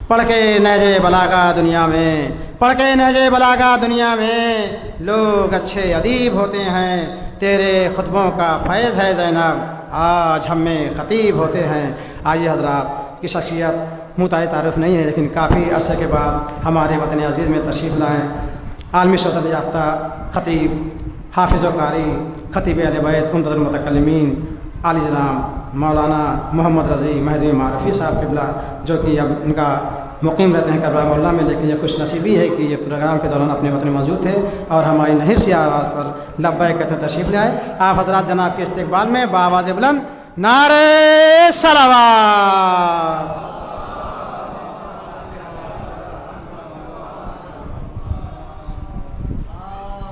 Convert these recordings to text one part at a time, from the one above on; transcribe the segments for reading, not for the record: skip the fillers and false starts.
پڑھ کے نہج بلاغہ دنیا میں، پڑھ کے نہج بلاغہ دنیا میں لوگ اچھے ادیب ہوتے ہیں، تیرے خطبوں کا فیض ہے زینب، آج ہم میں خطیب ہوتے ہیں۔ آئیے حضرات، اس کی شخصیت متعارف تعارف نہیں ہے، لیکن کافی عرصے کے بعد ہمارے وطن عزیز میں تشریف لائیں۔ عالمی شہرت یافتہ خطیب، حافظ و قاری، خطیب اہل بیت، عمدۃ المتکلمین، عالی جناب مولانا محمد رضی مہدوی معرفی صاحب قبلہ، جو کہ اب ان کا مقیم رہتے ہیں کربلا محلہ میں، لیکن یہ خوش نصیبی ہے کہ یہ پروگرام کے دوران اپنے وطن موجود تھے اور ہماری نہر سی آواز پر لبیک کہتے ہیں تشریف لے آئے۔ آپ حضرات جناب کے استقبال میں بآواز بلند نعرہ صلوات۔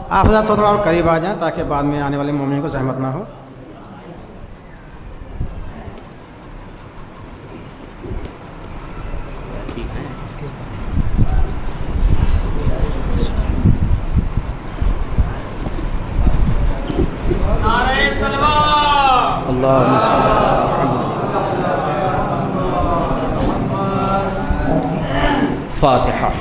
آپ حضرات تھوڑا اور قریب آ جائیں تاکہ بعد میں آنے والے مومنین کو زحمت نہ ہو۔ اللهم صل على محمد۔ فاتحہ۔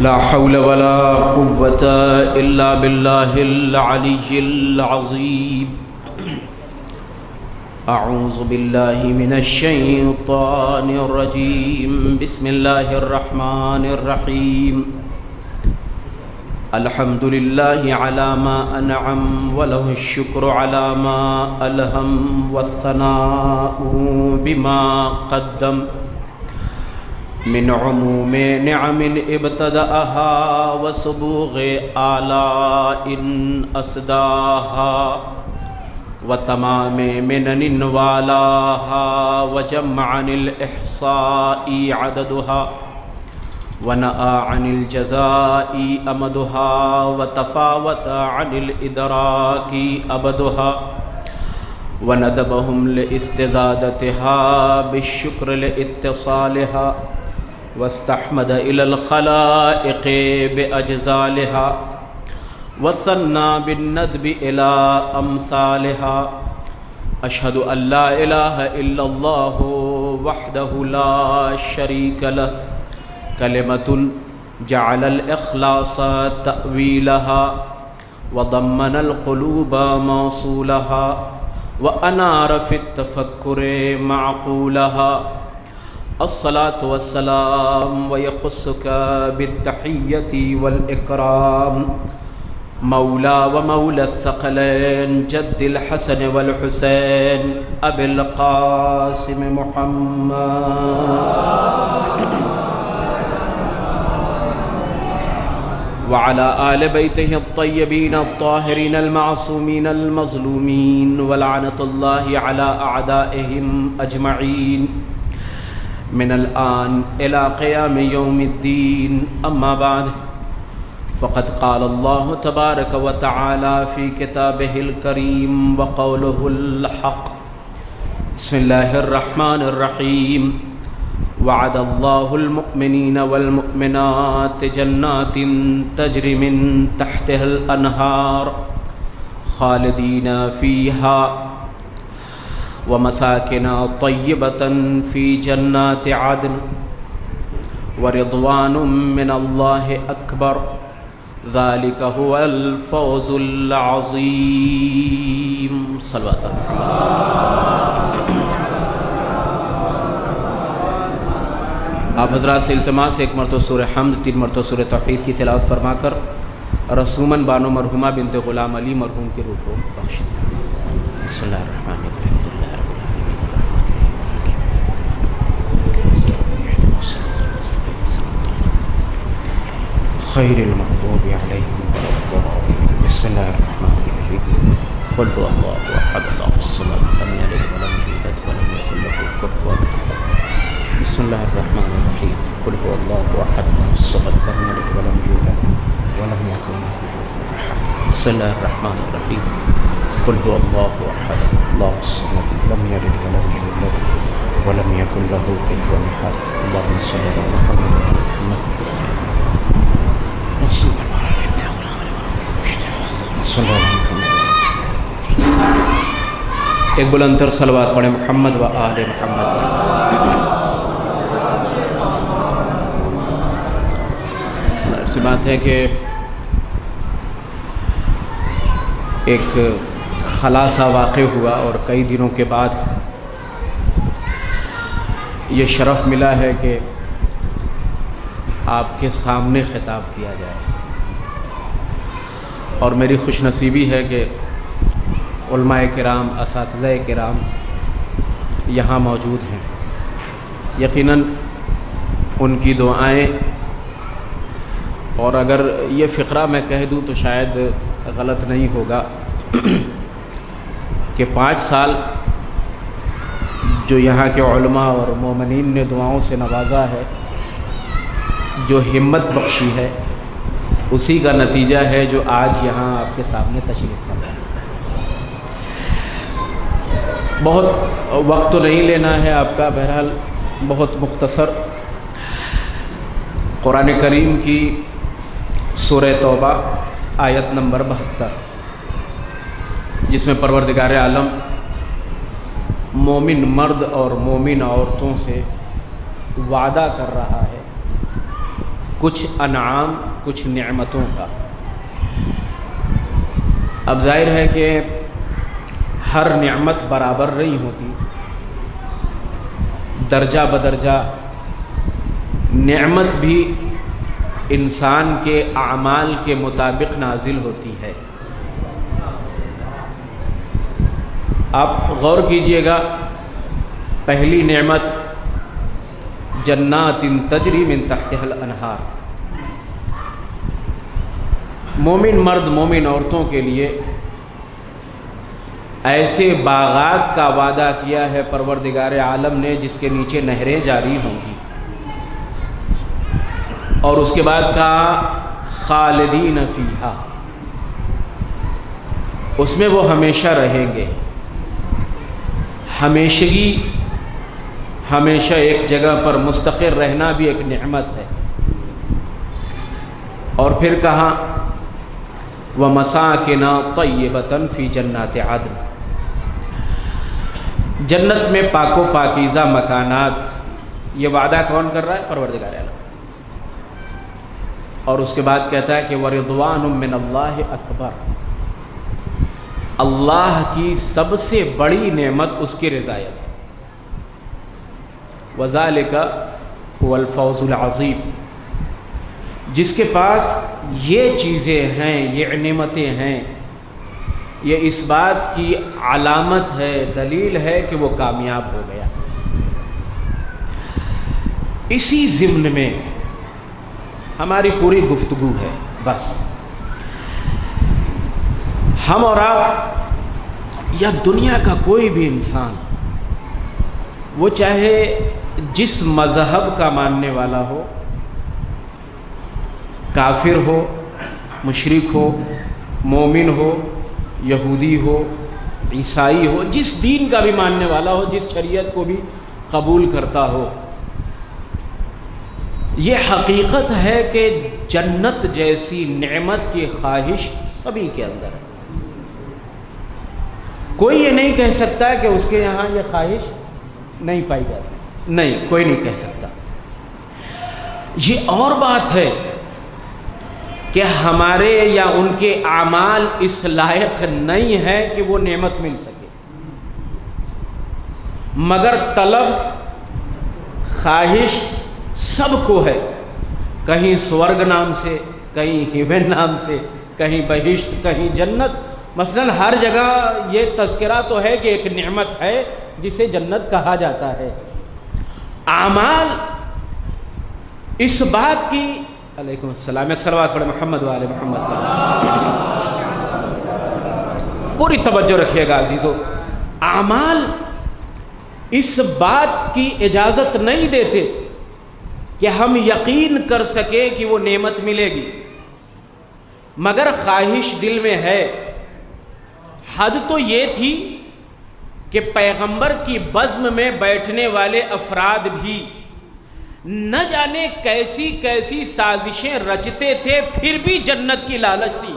لا حول ولا قوة إلا بالله العلي العظيم۔ أعوذ بالله من الشيطان الرجيم، بسم الله الرحمن الرحيم۔ الحمد لله على ما أنعم، وله الشكر على ما ألهم، والثناء بما قدم من عموم نعم ابتدأها، وسبوغ آلاء أسداها، وتمام منن والاها، وجمع عن الإحصاء عددها، ونأى عن الجزاء أمدها، وتفاوت عن الإدراك أبدها، وندبهم لاستزادتها بالشكر لاتصالها، واستحمد إلى الخلائق بأجزالها، وثنى بالندب إلى أمثالها۔ أشهد أن لا إله إلا الله وحده لا شريك له، كلمة جعل الإخلاص تأويلها، وضمن القلوب موصولها، وأنار في التفكر معقولها۔ الصلاة والسلام ويخصك بالتحية والإكرام مولا ومولى الثقلين، جد الحسن والحسين، أبي القاسم محمد، وعلى آل بيته الطيبين الطاهرين المعصومين المظلومين، ولعنة الله على أعدائهم أجمعين من الآن إلى قيام يوم الدين۔ أما بعد، فقد قال الله تبارك وتعالى في كتابه الكريم وقوله الحق، بسم الله الرحمن الرحيم۔ وعد الله المؤمنين والمؤمنات جنات تجري من تحتها الأنهار خالدين فيها، ومساكن طيبة في جنات عدن، ورضوان من الله أكبر، ذلك هو الفوز العظيم۔ صلوات آپ حضرات سے التماس ہے ایک مرتبہ سورہ حمد، 3 مرتبہ سورہ توحید کی تلاوت فرما کر رسوماً بانو مرحومہ بنت غلام علی مرحوم کے روح کو بخش دیں۔ بسم اللہ الرحمن الرحیم۔ خیر المغضوب علیہم ولا الضالین۔ بسم اللہ الرحمن الرحیم۔ قل هو اللہ احد اللہ الصمد لم یلد ولم یولد ولم یکن له کفوا احد۔ بسم اللہ الرحمن الرحیم۔ قل هو اللہ احد اللہ الصمد لم یلد ولم یولد ولم یکن له کفوا احد۔ بسم اللہ الرحمن الرحیم۔ قل هو الله احد الله الصمد لم يلد ولم يولد ولم يكن له كفوا احد اللهم صل على محمد صلى الله عليه وسلم. ایک بلند تر صلوات پڑھیں محمد و آل محمد. ایسی بات ہے کہ ایک خلاصہ واقع ہوا اور کئی دنوں کے بعد یہ شرف ملا ہے کہ آپ کے سامنے خطاب کیا جائے، اور میری خوش نصیبی ہے کہ علماء کرام، اساتذہ کرام یہاں موجود ہیں. یقیناً ان کی دعائیں، اور اگر یہ فقرہ میں کہہ دوں تو شاید غلط نہیں ہوگا کہ 5 سال جو یہاں کے علماء اور مومنین نے دعاؤں سے نوازا ہے، جو ہمت بخشی ہے، اسی کا نتیجہ ہے جو آج یہاں آپ کے سامنے تشریف فرما ہے. بہت وقت تو نہیں لینا ہے آپ کا، بہرحال بہت مختصر قرآن کریم کی سورہ توبہ آیت نمبر 72، جس میں پروردگار عالم مومن مرد اور مومن عورتوں سے وعدہ کر رہا ہے کچھ انعام، کچھ نعمتوں کا. اب ظاہر ہے کہ ہر نعمت برابر نہیں ہوتی، درجہ بدرجہ نعمت بھی انسان کے اعمال کے مطابق نازل ہوتی ہے. آپ غور کیجئے گا، پہلی نعمت جنات تجری من تحتها الانہار، مومن مرد مومن عورتوں کے لیے ایسے باغات کا وعدہ کیا ہے پروردگار عالم نے جس کے نیچے نہریں جاری ہوں گی، اور اس کے بعد کہا خالدین فیہا، اس میں وہ ہمیشہ رہیں گے. ہمیشگی، ہمیشہ ایک جگہ پر مستقر رہنا بھی ایک نعمت ہے. اور پھر کہا وَمَسَاكِنَ طَيِّبَةً فِي جَنَّاتِ عَدْنٍ، جنت میں پاک و پاکیزہ مکانات. یہ وعدہ کون کر رہا ہے؟ پروردگار عالم. اور اس کے بعد کہتا ہے کہ وَرِضْوَانٌ مِّنَ اللَّهِ أَكْبَرُ، اللہ کی سب سے بڑی نعمت اس کی رضایت ہے. وَذَلِكَ هُوَ الْفَوْزُ الْعَظِيمُ، جس کے پاس یہ چیزیں ہیں، یہ نعمتیں ہیں، یہ اس بات کی علامت ہے، دلیل ہے کہ وہ کامیاب ہو گیا. اسی ضمن میں ہماری پوری گفتگو ہے. بس ہم اور آپ یا دنیا کا کوئی بھی انسان، وہ چاہے جس مذہب کا ماننے والا ہو، کافر ہو، مشرک ہو، مومن ہو، یہودی ہو، عیسائی ہو، جس دین کا بھی ماننے والا ہو، جس شریعت کو بھی قبول کرتا ہو، یہ حقیقت ہے کہ جنت جیسی نعمت کی خواہش سبھی کے اندر ہے. کوئی یہ نہیں کہہ سکتا کہ اس کے یہاں یہ خواہش نہیں پائی جاتی، نہیں، کوئی نہیں کہہ سکتا. یہ اور بات ہے کہ ہمارے یا ان کے اعمال اس لائق نہیں ہے کہ وہ نعمت مل سکے، مگر طلب، خواہش سب کو ہے. کہیں سورگ نام سے، کہیں ہیون نام سے، کہیں بہشت، کہیں جنت. مثلا ہر جگہ یہ تذکرہ تو ہے کہ ایک نعمت ہے جسے جنت کہا جاتا ہے. اعمال اس بات کی، علیکم السلام، ایک صلوات پڑھے محمد و آل محمد. پوری توجہ رکھیے گا عزیزو. اعمال اس بات کی اجازت نہیں دیتے کہ ہم یقین کر سکیں کہ وہ نعمت ملے گی، مگر خواہش دل میں ہے. حد تو یہ تھی کہ پیغمبر کی بزم میں بیٹھنے والے افراد بھی نہ جانے کیسی کیسی سازشیں رچتے تھے، پھر بھی جنت کی لالچ تھی.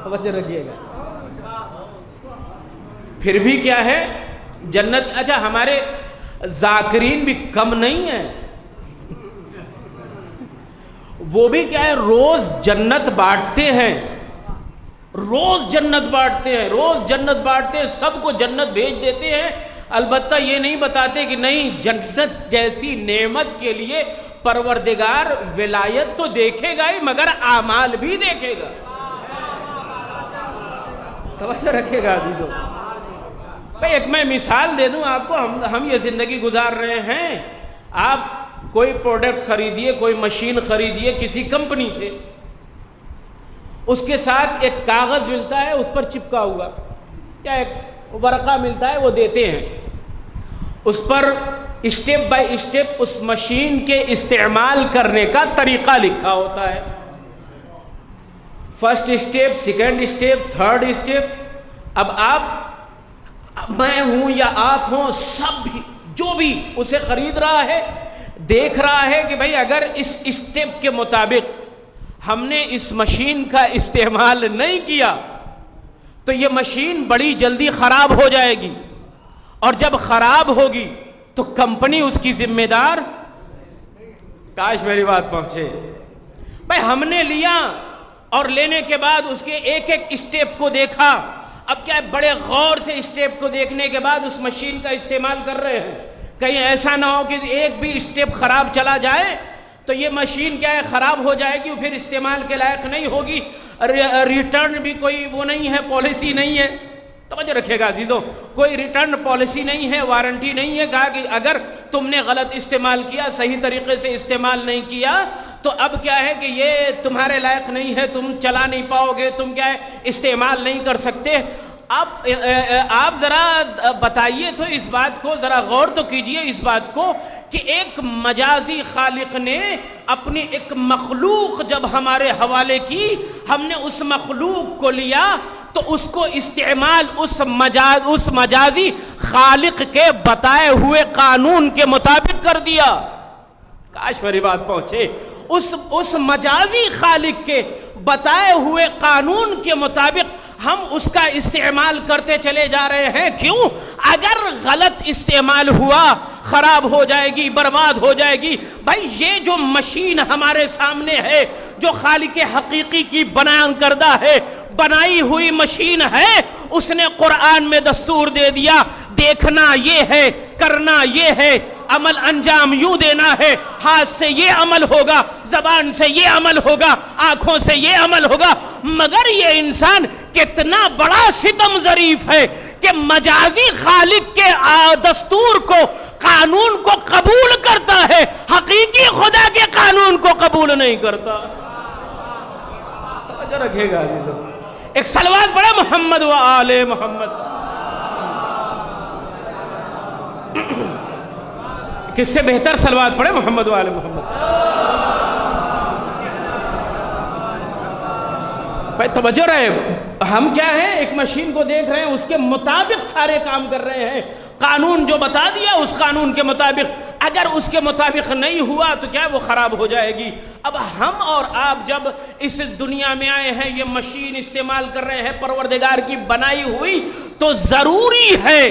توجہ رکھیے گا، پھر بھی کیا ہے جنت. اچھا ہمارے ذاکرین بھی کم نہیں ہیں، وہ بھی کیا ہے روز جنت بانٹتے ہیں، روز جنت بانٹتے ہیں، روز جنت بانٹتے ہیں، سب کو جنت بھیج دیتے ہیں. البتہ یہ نہیں بتاتے کہ نہیں، جنت جیسی نعمت کے لیے پروردگار ولایت تو دیکھے گا ہی مگر اعمال بھی دیکھے گا. توجہ رکھے گا عزیزو. بھئی ایک میں مثال دے دوں آپ کو. ہم یہ زندگی گزار رہے ہیں. آپ کوئی پروڈکٹ خریدیے، کوئی مشین خریدیے کسی کمپنی سے، اس کے ساتھ ایک کاغذ ملتا ہے، اس پر چپکا ہوا یا ایک ورقہ ملتا ہے، وہ دیتے ہیں. اس پر اسٹیپ بائی اسٹیپ اس مشین کے استعمال کرنے کا طریقہ لکھا ہوتا ہے. First step, second step, third step. اب آپ، میں ہوں یا آپ ہوں، سب بھی جو بھی اسے خرید رہا ہے دیکھ رہا ہے کہ بھئی اگر اس اسٹیپ کے مطابق ہم نے اس مشین کا استعمال نہیں کیا تو یہ مشین بڑی جلدی خراب ہو جائے گی، اور جب خراب ہوگی تو کمپنی اس کی ذمہ دار. کاش میری بات پہنچے. بھئی ہم نے لیا اور لینے کے بعد اس کے ایک ایک اسٹیپ کو دیکھا. اب کیا ہے، بڑے غور سے اسٹیپ کو دیکھنے کے بعد اس مشین کا استعمال کر رہے ہیں. کہیں ایسا نہ ہو کہ ایک بھی اسٹیپ خراب چلا جائے تو یہ مشین کیا ہے خراب ہو جائے گی، پھر استعمال کے لائق نہیں ہوگی. ریٹرن بھی کوئی وہ نہیں ہے، پالیسی نہیں ہے. توجہ رکھے گا عزیزو، کوئی ریٹرن پالیسی نہیں ہے، وارنٹی نہیں ہے. کہا کہ اگر تم نے غلط استعمال کیا، صحیح طریقے سے استعمال نہیں کیا تو اب کیا ہے کہ یہ تمہارے لائق نہیں ہے، تم چلا نہیں پاؤ گے، تم کیا ہے استعمال نہیں کر سکتے. آپ ذرا بتائیے تو اس بات کو، ذرا غور تو کیجئے اس بات کو کہ ایک مجازی خالق نے اپنی ایک مخلوق جب ہمارے حوالے کی، ہم نے اس مخلوق کو لیا تو اس کو استعمال اس مجازی خالق کے بتائے ہوئے قانون کے مطابق کر دیا. کاش میری بات پہنچے. اس مجازی خالق کے بتائے ہوئے قانون کے مطابق ہم اس کا استعمال کرتے چلے جا رہے ہیں. کیوں؟ اگر غلط استعمال ہوا خراب ہو جائے گی، برباد ہو جائے گی. بھائی یہ جو مشین ہمارے سامنے ہے، جو خالق حقیقی کی بیان کردہ ہے، بنائی ہوئی مشین ہے، اس نے قرآن میں دستور دے دیا، دیکھنا یہ ہے، کرنا یہ ہے، عمل انجام یوں دینا ہے، ہاتھ سے یہ عمل ہوگا، زبان سے یہ عمل ہوگا، آنکھوں سے یہ عمل ہوگا. مگر یہ انسان کتنا بڑا ستم ظریف ہے کہ مجازی خالق کے دستور کو، قانون کو قبول کرتا ہے، حقیقی خدا کے قانون کو قبول نہیں کرتا. توجہ رکھے گا. ایک صلوات پڑھے محمد و آل محمد. کس سے بہتر صلوات پڑھے محمد و آل محمد. بھائی توجہ رہے، ہم کیا ہے ایک مشین کو دیکھ رہے ہیں، اس کے مطابق سارے کام کر رہے ہیں. قانون جو بتا دیا اس قانون کے مطابق، اگر اس کے مطابق نہیں ہوا تو کیا وہ خراب ہو جائے گی. اب ہم اور آپ جب اس دنیا میں آئے ہیں، یہ مشین استعمال کر رہے ہیں پروردگار کی بنائی ہوئی، تو ضروری ہے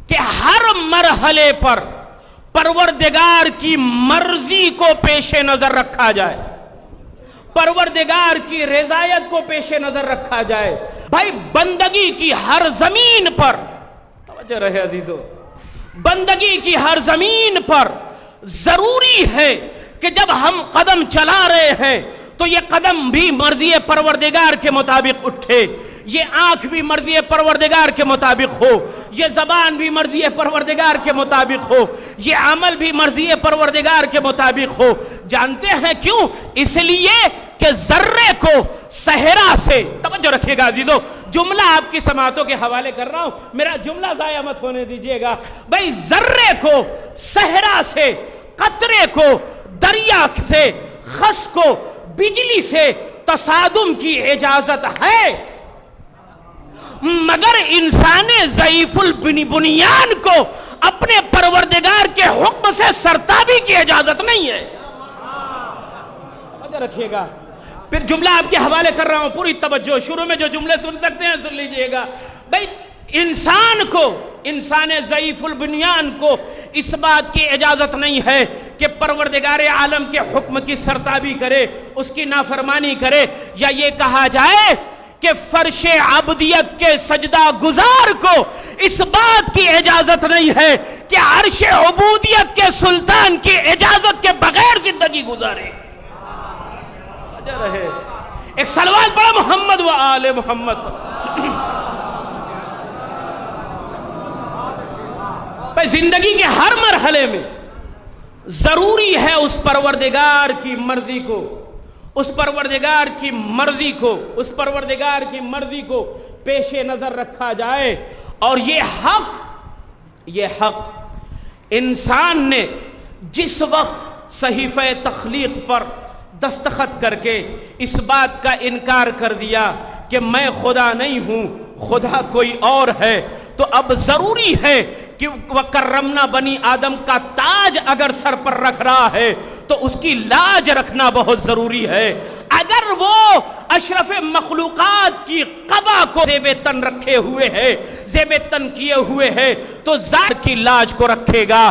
کہ ہر مرحلے پر پروردگار کی مرضی کو پیش نظر رکھا جائے، پروردگار کی رضایت کو پیش نظر رکھا جائے. بھائی بندگی کی ہر زمین پر، توجہ رہے عزیزو، بندگی کی ہر زمین پر ضروری ہے کہ جب ہم قدم چلا رہے ہیں تو یہ قدم بھی مرضی پروردگار کے مطابق اٹھے، یہ آنکھ بھی مرضی پروردگار کے مطابق ہو، یہ زبان بھی مرضی پروردگار کے مطابق ہو، یہ عمل بھی مرضی پروردگار کے مطابق ہو. جانتے ہیں کیوں؟ اس لیے کہ ذرے کو صحرا سے، توجہ رکھیے گا عزیزو، جملہ آپ کی سماعتوں کے حوالے کر رہا ہوں، میرا جملہ ضائع مت ہونے دیجئے گا. بھائی ذرے کو صحرا سے، قطرے کو دریا سے، خس کو بجلی سے تصادم کی اجازت ہے، مگر انسان ضعیف البنیان کو اپنے پروردگار کے حکم سے سرتابی کی اجازت نہیں ہے. توجہ رکھیے گا. پھر جملہ آپ کے حوالے کر رہا ہوں, پوری توجہ. شروع میں جو جملے سن سکتے ہیں سن لیجئے گا. بھائی انسان ضعیف البنیان کو اس بات کی اجازت نہیں ہے کہ پروردگار عالم کے حکم کی سرتابی کرے, اس کی نافرمانی کرے, یا یہ کہا جائے کہ فرش عبدیت کے سجدہ گزار کو اس بات کی اجازت نہیں ہے کہ عرش عبودیت کے سلطان کی اجازت کے بغیر زندگی گزارے. رہے ایک صلوات پڑھا محمد و آل محمد. بھائی زندگی کے ہر مرحلے میں ضروری ہے اس پروردگار کی مرضی کو, اس پروردگار کی مرضی کو, اس پروردگار کی مرضی کو پیش نظر رکھا جائے. اور یہ حق انسان نے جس وقت صحیفہ تخلیق پر دستخط کر کے اس بات کا انکار کر دیا کہ میں خدا نہیں ہوں, خدا کوئی اور ہے, تو اب ضروری ہے کہ وَكَرَّمْنَا بنی آدم کا تاج اگر سر پر رکھ رہا ہے تو اس کی لاج رکھنا بہت ضروری ہے. اگر وہ اشرف مخلوقات کی قبا کو زیب تن رکھے ہوئے ہے, زیب تن کیے ہوئے ہے, تو ذات کی لاج کو رکھے گا.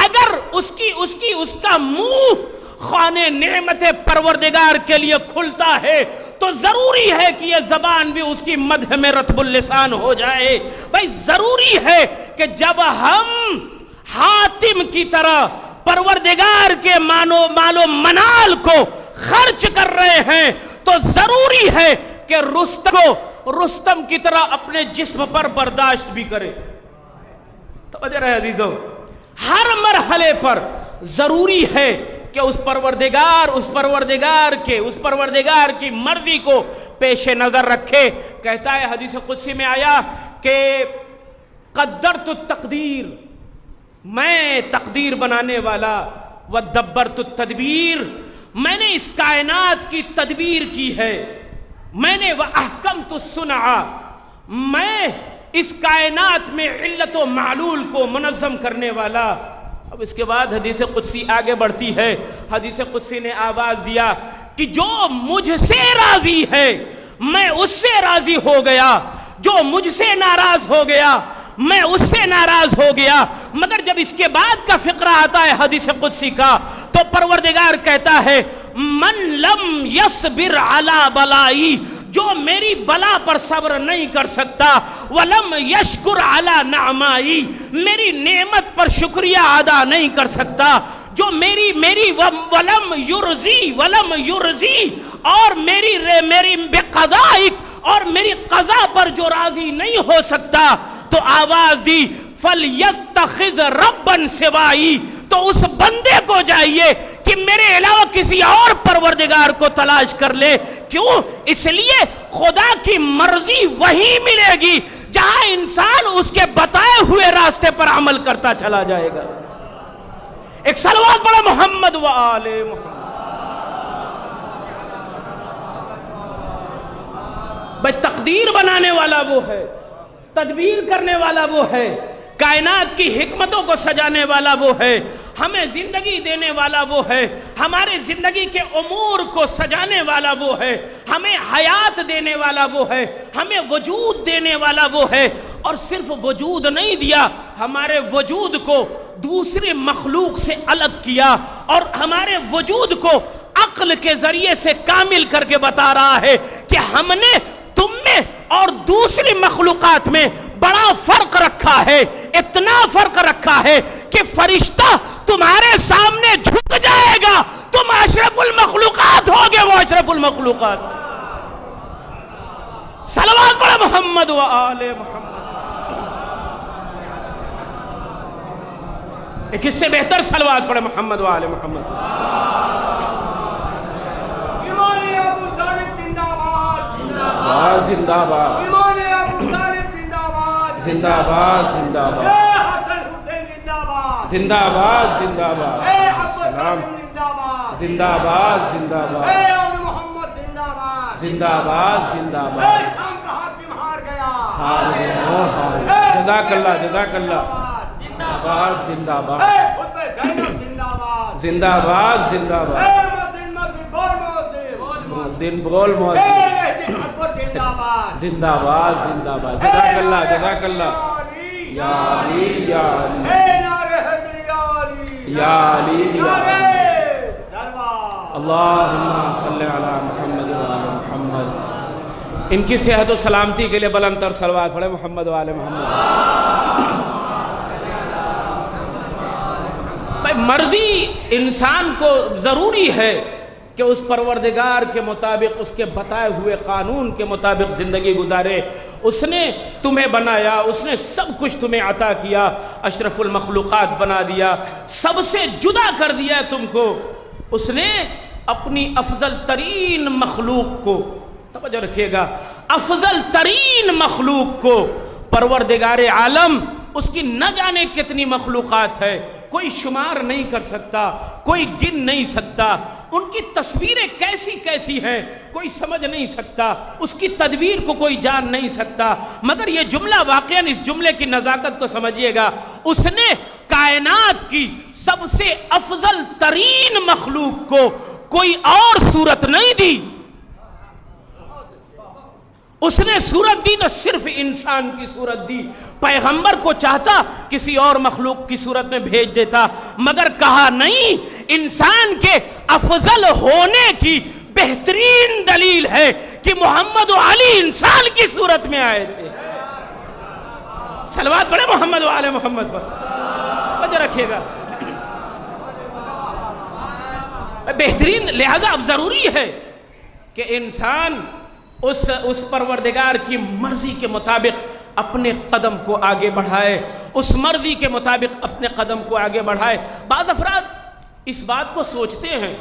اگر اس کا منہ خانے نعمت پروردگار کے لیے کھلتا ہے تو ضروری ہے کہ یہ زبان بھی اس کی مدح میں رطب اللسان ہو جائے. بھائی ضروری ہے کہ جب ہم حاتم کی طرح پروردگار کے مال و منال کو خرچ کر رہے ہیں تو ضروری ہے کہ رستم کی طرح اپنے جسم پر برداشت بھی کرے. توجہ رہے عزیزو, ہر مرحلے پر ضروری ہے کہ اس پروردگار کی مرضی کو پیش نظر رکھے. کہتا ہے حدیث قدسی میں آیا کہ قدرت التقدیر, میں تقدیر بنانے والا, ودبرت التدبیر, میں نے اس کائنات کی تدبیر کی ہے, میں نے واحکمت الصنع, میں اس کائنات میں علت و معلول کو منظم کرنے والا. اب اس کے بعد حدیث قدسی آگے بڑھتی ہے. حدیث قدسی نے آواز دیا کہ جو مجھ سے راضی ہے میں اس سے راضی ہو گیا, جو مجھ سے ناراض ہو گیا میں اس سے ناراض ہو گیا. مگر جب اس کے بعد کا فقرہ آتا ہے حدیث قدسی کا تو پروردگار کہتا ہے من لم یصبر علی بلائی, جو میری بلا پر صبر نہیں کر سکتا, ولم یشکر علی نعمائی, میری نعمت پر شکریہ ادا نہیں کر سکتا, جو میری ولم یرضی اور میری بقضائک اور میری قضا پر جو راضی نہیں ہو سکتا, تو آواز دی فَلْيَتَّخِذْ رَبًّا سِوَائِي, تو اس بندے کو چاہیے کہ میرے علاوہ کسی اور پروردگار کو تلاش کر لے. کیوں؟ اس لیے خدا کی مرضی وہی ملے گی جہاں انسان اس کے بتائے ہوئے راستے پر عمل کرتا چلا جائے گا. ایک صلوات پڑھو محمد و آل محمد. بھائی تقدیر بنانے والا وہ ہے, تدبیر کرنے والا وہ ہے, کائنات کی حکمتوں کو سجانے والا وہ ہے, ہمیں زندگی دینے والا وہ ہے, ہمارے زندگی کے امور کو سجانے والا وہ ہے, ہمیں حیات دینے والا وہ ہے, ہمیں وجود دینے والا وہ ہے. اور صرف وجود نہیں دیا, ہمارے وجود کو دوسری مخلوق سے الگ کیا اور ہمارے وجود کو عقل کے ذریعے سے کامل کر کے بتا رہا ہے کہ ہم نے تم میں اور دوسری مخلوقات میں بڑا فرق رکھا ہے, اتنا فرق رکھا ہے کہ فرشتہ تمہارے سامنے جھک جائے گا, تم اشرف المخلوقات ہوگے, وہ اشرف المخلوقات. صلوات پڑھو محمد و آل محمد. ایک اس سے بہتر صلوات پڑھو محمد و آل محمد. زندہ باد, زندہ باد, زندہ باد, زندہ باد, زندہ باد, سلام, زندہ باد, زندہ باد, زندہ باد, زندہ باد, جزاک اللہ جزاک اللہ. زندہ باد زندہ باد زندہ باد. مؤذن بول مؤذن. زندہ باد زندہ باد. جزاک اللہ جزاک اللہ. یا علی یا علی یا علی یا علی. اللہم صلی علی محمد وعلی محمد. ان کی صحت و سلامتی کے لیے بلند تر صلوات پڑھے محمد وعلی محمد. مرضی انسان کو ضروری ہے کہ اس پروردگار کے مطابق، اس کے بتائے ہوئے قانون کے مطابق زندگی گزارے. اس نے تمہیں بنایا، اس نے سب کچھ تمہیں عطا کیا، اشرف المخلوقات بنا دیا، سب سے جدا کر دیا تم کو. اس نے اپنی افضل ترین مخلوق کو، توجہ رکھیے گا، افضل ترین مخلوق کو، پروردگار عالم، اس کی نہ جانے کتنی مخلوقات ہے، کوئی شمار نہیں کر سکتا، کوئی گن نہیں سکتا. ان کی تصویریں کیسی کیسی ہیں کوئی سمجھ نہیں سکتا، اس کی تدبیر کو کوئی جان نہیں سکتا. مگر یہ جملہ واقعاً اس جملے کی نزاکت کو سمجھیے گا. اس نے کائنات کی سب سے افضل ترین مخلوق کو کوئی اور صورت نہیں دی. اس نے صورت دی تو صرف انسان کی صورت دی. پیغمبر کو چاہتا کسی اور مخلوق کی صورت میں بھیج دیتا، مگر کہا نہیں، انسان کے افضل ہونے کی بہترین دلیل ہے کہ محمد و علی انسان کی صورت میں آئے تھے. صلوات پڑھے محمد و علی محمد پر. توجہ رکھیے گا، بہترین. لہذا اب ضروری ہے کہ انسان اس پروردگار کی مرضی کے مطابق اپنے قدم کو آگے بڑھائے، اس مرضی کے مطابق اپنے قدم کو آگے بڑھائے. بعض افراد اس بات کو سوچتے ہیں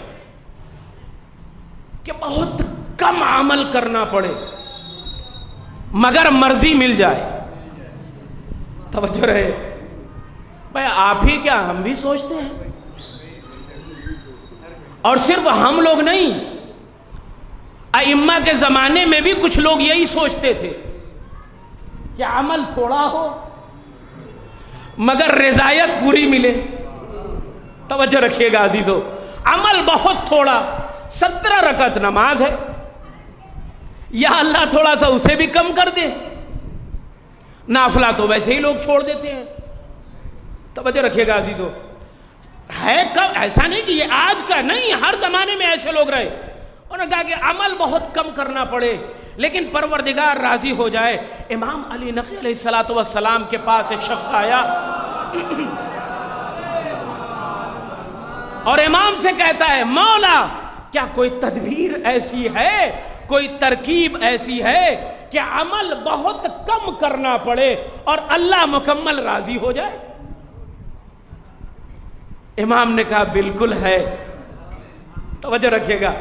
کہ بہت کم عمل کرنا پڑے مگر مرضی مل جائے. توجہ رہے بھائی، آپ ہی کیا ہم بھی سوچتے ہیں، اور صرف ہم لوگ نہیں، ائمہ کے زمانے میں بھی کچھ لوگ یہی سوچتے تھے کہ عمل تھوڑا ہو مگر رضایت پوری ملے. توجہ رکھیے گا عزیزو، عمل بہت تھوڑا، 17 رکعت نماز ہے، یا اللہ تھوڑا سا اسے بھی کم کر دے. نافلہ تو ویسے ہی لوگ چھوڑ دیتے ہیں. توجہ رکھیے گا عزیزو، ہے ایسا نہیں کہ یہ آج کا نہیں، ہر زمانے میں ایسے لوگ رہے. انہوں نے کہا کہ عمل بہت کم کرنا پڑے لیکن پروردگار راضی ہو جائے. امام علی نقی علیہ السلام کے پاس ایک شخص آیا اور امام سے کہتا ہے، مولا کیا کوئی تدبیر ایسی ہے، کوئی ترکیب ایسی ہے کہ عمل بہت کم کرنا پڑے اور اللہ مکمل راضی ہو جائے؟ امام نے کہا بالکل ہے. توجہ رکھیے گا،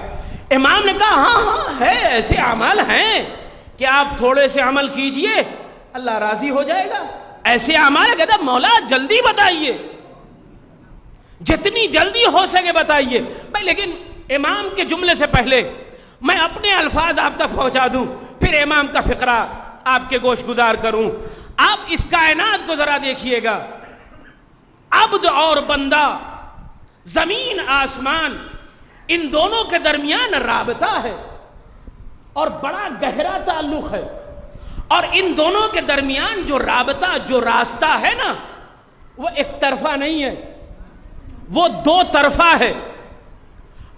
امام نے کہا ہاں ہے، ایسے عمل ہیں کہ آپ تھوڑے سے عمل کیجئے اللہ راضی ہو جائے گا. ایسے عمل ہے، کہتا مولا جلدی بتائیے، جتنی جلدی ہو سکے بتائیے. بھائی لیکن امام کے جملے سے پہلے میں اپنے الفاظ آپ تک پہنچا دوں، پھر امام کا فقرہ آپ کے گوش گزار کروں. آپ اس کائنات کو ذرا دیکھیے گا، عبد اور بندہ، زمین آسمان، ان دونوں کے درمیان رابطہ ہے اور بڑا گہرا تعلق ہے. اور ان دونوں کے درمیان جو رابطہ، جو راستہ ہے نا، وہ ایک طرفہ نہیں ہے، وہ دو طرفہ ہے.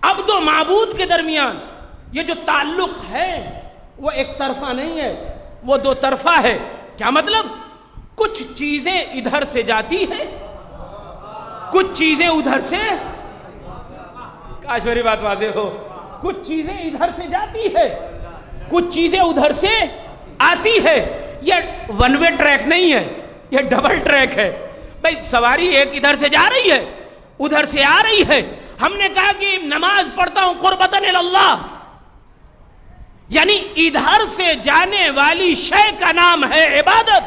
عبد و معبود کے درمیان یہ جو تعلق ہے وہ ایک طرفہ نہیں ہے، وہ دو طرفہ ہے. کیا مطلب؟ کچھ چیزیں ادھر سے جاتی ہیں، کچھ چیزیں ادھر سے، کاش میری بات واضح ہو، کچھ چیزیں ادھر سے جاتی ہے، کچھ چیزیں ادھر سے آتی ہے. یہ ون وے ٹریک نہیں ہے، یہ ڈبل ٹریک ہے. بھائی سواری ایک ادھر سے جا رہی ہے، ادھر سے آ رہی ہے. ہم نے کہا کہ نماز پڑھتا ہوں قربتاً اللہ، یعنی ادھر سے جانے والی شے کا نام ہے عبادت.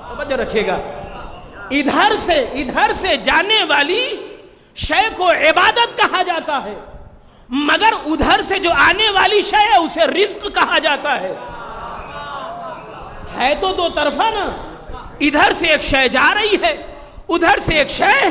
توجہ رکھیے گا، ادھر سے جانے والی شے کو عبادت کہا جاتا ہے، مگر ادھر سے جو آنے والی شے ہے اسے رزق کہا جاتا ہے. ہے تو دو طرفہ نا، ادھر سے ایک شے جا رہی ہے، ادھر سے ایک شے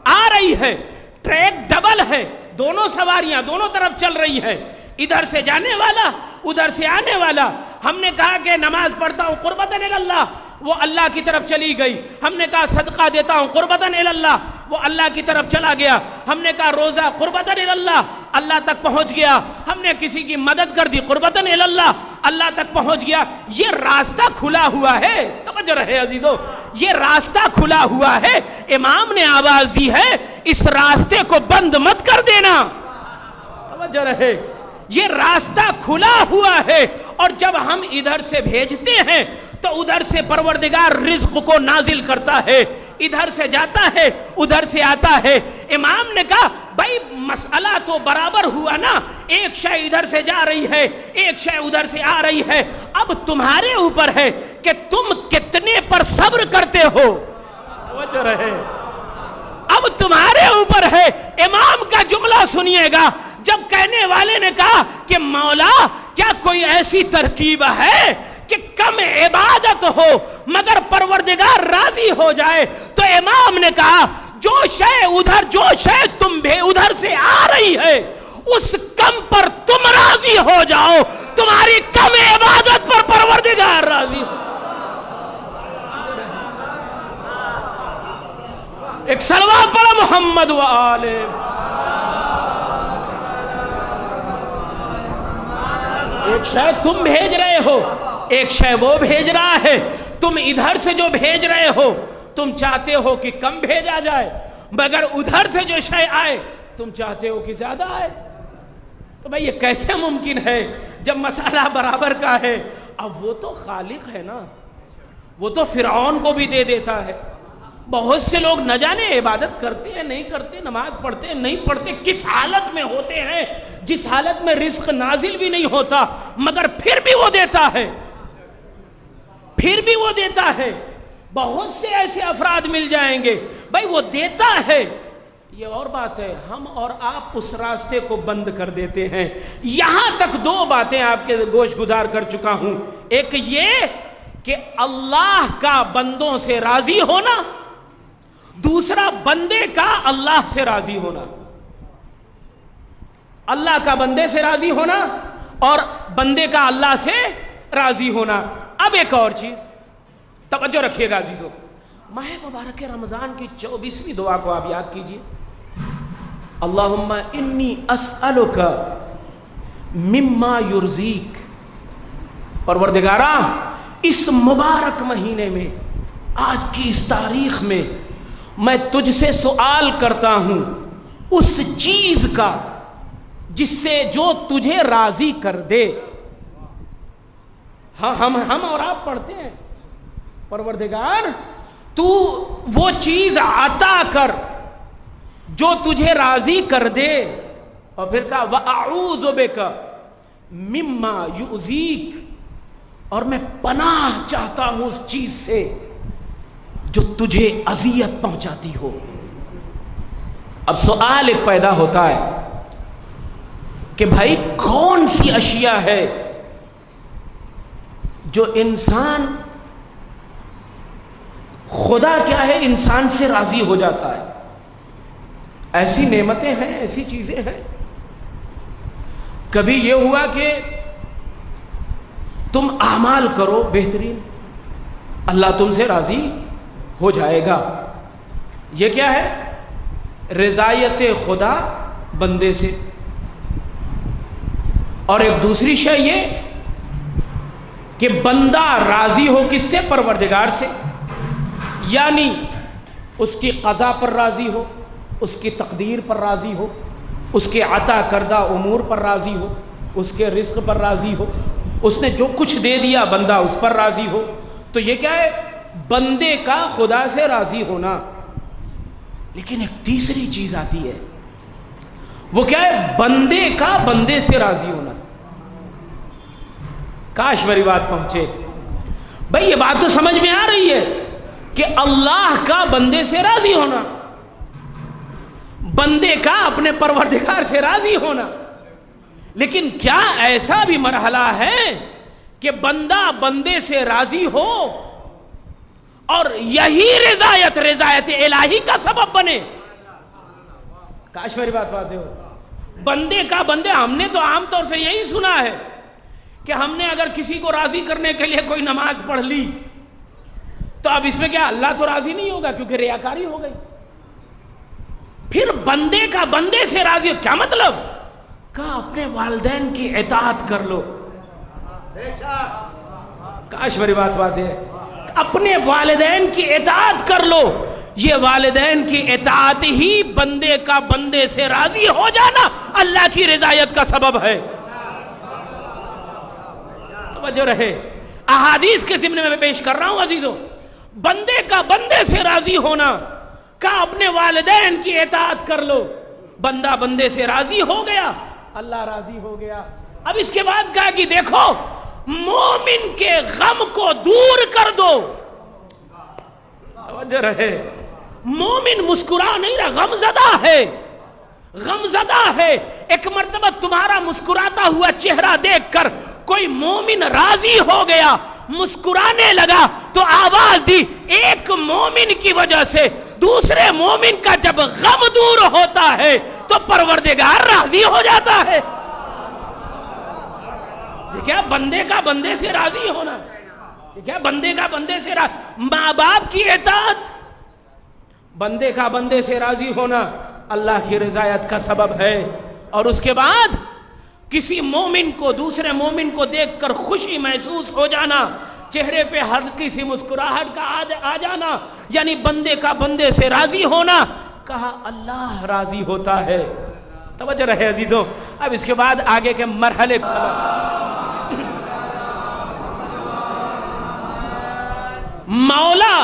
آ رہی ہے، ٹریک ڈبل ہے، دونوں سواریاں دونوں طرف چل رہی ہیں، ادھر سے جانے والا ادھر سے آنے والا۔ ہم نے کہا کہ نماز پڑھتا ہوں قربتاً اللہ، وہ اللہ کی طرف چلی گئی۔ ہم نے کہا صدقہ دیتا ہوں قربتاً اللہ، وہ اللہ کی طرف چلا گیا۔ ہم نے کہا روزہ قربتاً اللہ، اللہ تک پہنچ گیا۔ ہم نے کسی کی مدد کر دی قربتاً اللہ، اللہ تک پہنچ گیا۔ یہ راستہ کھلا ہوا ہے، توجہ رہے عزیزو، یہ راستہ کھلا ہوا ہے۔ امام نے آواز دی ہے اس راستے کو بند مت کر دینا، توجہ رہے، یہ راستہ کھلا ہوا ہے۔ اور جب ہم ادھر سے بھیجتے ہیں تو ادھر سے پروردگار رزق کو نازل کرتا ہے، ادھر سے جاتا ہے ادھر سے آتا ہے۔ امام نے کہا بھائی مسئلہ تو برابر ہوا نا، ایک شے ادھر سے جا رہی ہے ایک شے ادھر سے آ رہی ہے، اب تمہارے اوپر ہے کہ تم کتنے پر صبر کرتے ہو، توجہ رہے، اب تمہارے اوپر ہے۔ امام کا جملہ سنیے گا، جب کہنے والے نے کہا کہ مولا کیا کوئی ایسی ترکیب ہے کہ کم عبادت ہو مگر پروردگار راضی ہو جائے، تو امام نے کہا جو شے تم بھی ادھر سے آ رہی ہے اس کم پر تم راضی ہو جاؤ، تمہاری کم عبادت پر پروردگار راضی ہو۔ ایک صلوات پڑھو محمد و آلہ۔ ایک شے تم بھیج رہے ہو، ایک شے وہ بھیج رہا ہے۔ تم ادھر سے جو بھیج رہے ہو تم چاہتے ہو کہ کم بھیجا جائے، مگر ادھر سے جو شے آئے تم چاہتے ہو کہ زیادہ آئے۔ تو بھائی یہ کیسے ممکن ہے جب مسئلہ برابر کا ہے؟ اب وہ تو خالق ہے نا، وہ تو فرعون کو بھی دے دیتا ہے۔ بہت سے لوگ نہ جانے عبادت کرتے ہیں نہیں کرتے، نماز پڑھتے ہیں نہیں پڑھتے، کس حالت میں ہوتے ہیں جس حالت میں رزق نازل بھی نہیں ہوتا، مگر پھر بھی وہ دیتا ہے، پھر بھی وہ دیتا ہے۔ بہت سے ایسے افراد مل جائیں گے، بھائی وہ دیتا ہے، یہ اور بات ہے ہم اور آپ اس راستے کو بند کر دیتے ہیں۔ یہاں تک دو باتیں آپ کے گوش گزار کر چکا ہوں، ایک یہ کہ اللہ کا بندوں سے راضی ہونا، دوسرا بندے کا اللہ سے راضی ہونا، اللہ کا بندے سے راضی ہونا اور بندے کا اللہ سے راضی ہونا۔ اب ایک اور چیز توجہ رکھیے گا عزیزو، ماہ مبارک رمضان کی 24ویں دعا کو آپ یاد کیجئے، اللہم انی اسألک مما یرزیک، پروردگارا اس مبارک مہینے میں، آج کی اس تاریخ میں میں تجھ سے سوال کرتا ہوں اس چیز کا جس سے جو تجھے راضی کر دے۔ ہاں ہم اور آپ پڑھتے ہیں پروردگار تو وہ چیز عطا کر جو تجھے راضی کر دے، اور پھر کہا وَأَعُوذُ بِكَ مِمَّا يُؤْذِيكَ، اور میں پناہ چاہتا ہوں اس چیز سے جو تجھے اذیت پہنچاتی ہو۔ اب سوال ایک پیدا ہوتا ہے کہ بھائی کون سی اشیاء ہے جو انسان، خدا کیا ہے انسان سے راضی ہو جاتا ہے؟ ایسی نعمتیں ہیں، ایسی چیزیں ہیں۔ کبھی یہ ہوا کہ تم اعمال کرو بہترین، اللہ تم سے راضی ہو جائے گا۔ یہ کیا ہے؟ رضایت خدا بندے سے۔ اور ایک دوسری شے یہ کہ بندہ راضی ہو کس سے؟ پروردگار سے، یعنی اس کی قضا پر راضی ہو، اس کی تقدیر پر راضی ہو، اس کے عطا کردہ امور پر راضی ہو، اس کے رزق پر راضی ہو، اس نے جو کچھ دے دیا بندہ اس پر راضی ہو۔ تو یہ کیا ہے؟ بندے کا خدا سے راضی ہونا۔ لیکن ایک تیسری چیز آتی ہے، وہ کیا ہے؟ بندے کا بندے سے راضی ہونا۔ کاش میری بات پہنچے بھائی، یہ بات تو سمجھ میں آ رہی ہے کہ اللہ کا بندے سے راضی ہونا، بندے کا اپنے پروردگار سے راضی ہونا۔ لیکن کیا ایسا بھی مرحلہ ہے کہ بندہ بندے سے راضی ہو اور یہی رضایت الہی کا سبب بنے. کاش میری بات واضح ہو. بندے کا بندے، ہم نے تو عام طور سے یہی سنا ہے کہ ہم نے اگر کسی کو راضی کرنے کے لیے کوئی نماز پڑھ لی تو اب اس میں کیا اللہ تو راضی نہیں ہوگا کیونکہ ریاکاری ہو گئی. پھر بندے کا بندے سے راضی ہو، کیا مطلب؟ کہا اپنے والدین کی اطاعت کر لو. کاش میری بات واضح ہے. اپنے والدین کی اطاعت کر لو. یہ والدین کی اطاعت ہی بندے کا بندے سے راضی ہو جانا اللہ کی رضایت کا سبب ہے. توجہ رہے. احادیث کے ضمن میں میں پیش کر رہا ہوں عزیزو. بندے کا بندے سے راضی ہونا، کہا اپنے والدین کی اطاعت کر لو. بندہ بندے سے راضی ہو گیا، اللہ راضی ہو گیا. اب اس کے بعد کہا کہ دیکھو مومن کے غم کو دور کر دو. توجہ رہے. مومن مسکرا نہیں رہا، غم زدہ ہے، غم زدہ ہے. ایک مرتبہ تمہارا مسکراتا ہوا چہرہ دیکھ کر کوئی مومن راضی ہو گیا، مسکرانے لگا تو آواز دی. ایک مومن کی وجہ سے دوسرے مومن کا جب غم دور ہوتا ہے تو پروردگار راضی ہو جاتا ہے. یہ کیا بندے کا بندے سے راضی ہونا، یہ کیا بندے کا بندے سے راضی. ماں باپ کی اطاعت بندے کا بندے سے راضی ہونا اللہ کی رضایت کا سبب ہے. اور اس کے بعد کسی مومن کو دوسرے مومن کو دیکھ کر خوشی محسوس ہو جانا، چہرے پہ ہلکی سی مسکراہٹ کا آ جانا، یعنی بندے کا بندے سے راضی ہونا. کہا اللہ راضی ہوتا ہے. توجہ رہے عزیزوں. اب اس کے بعد آگے کے مرحلے مولا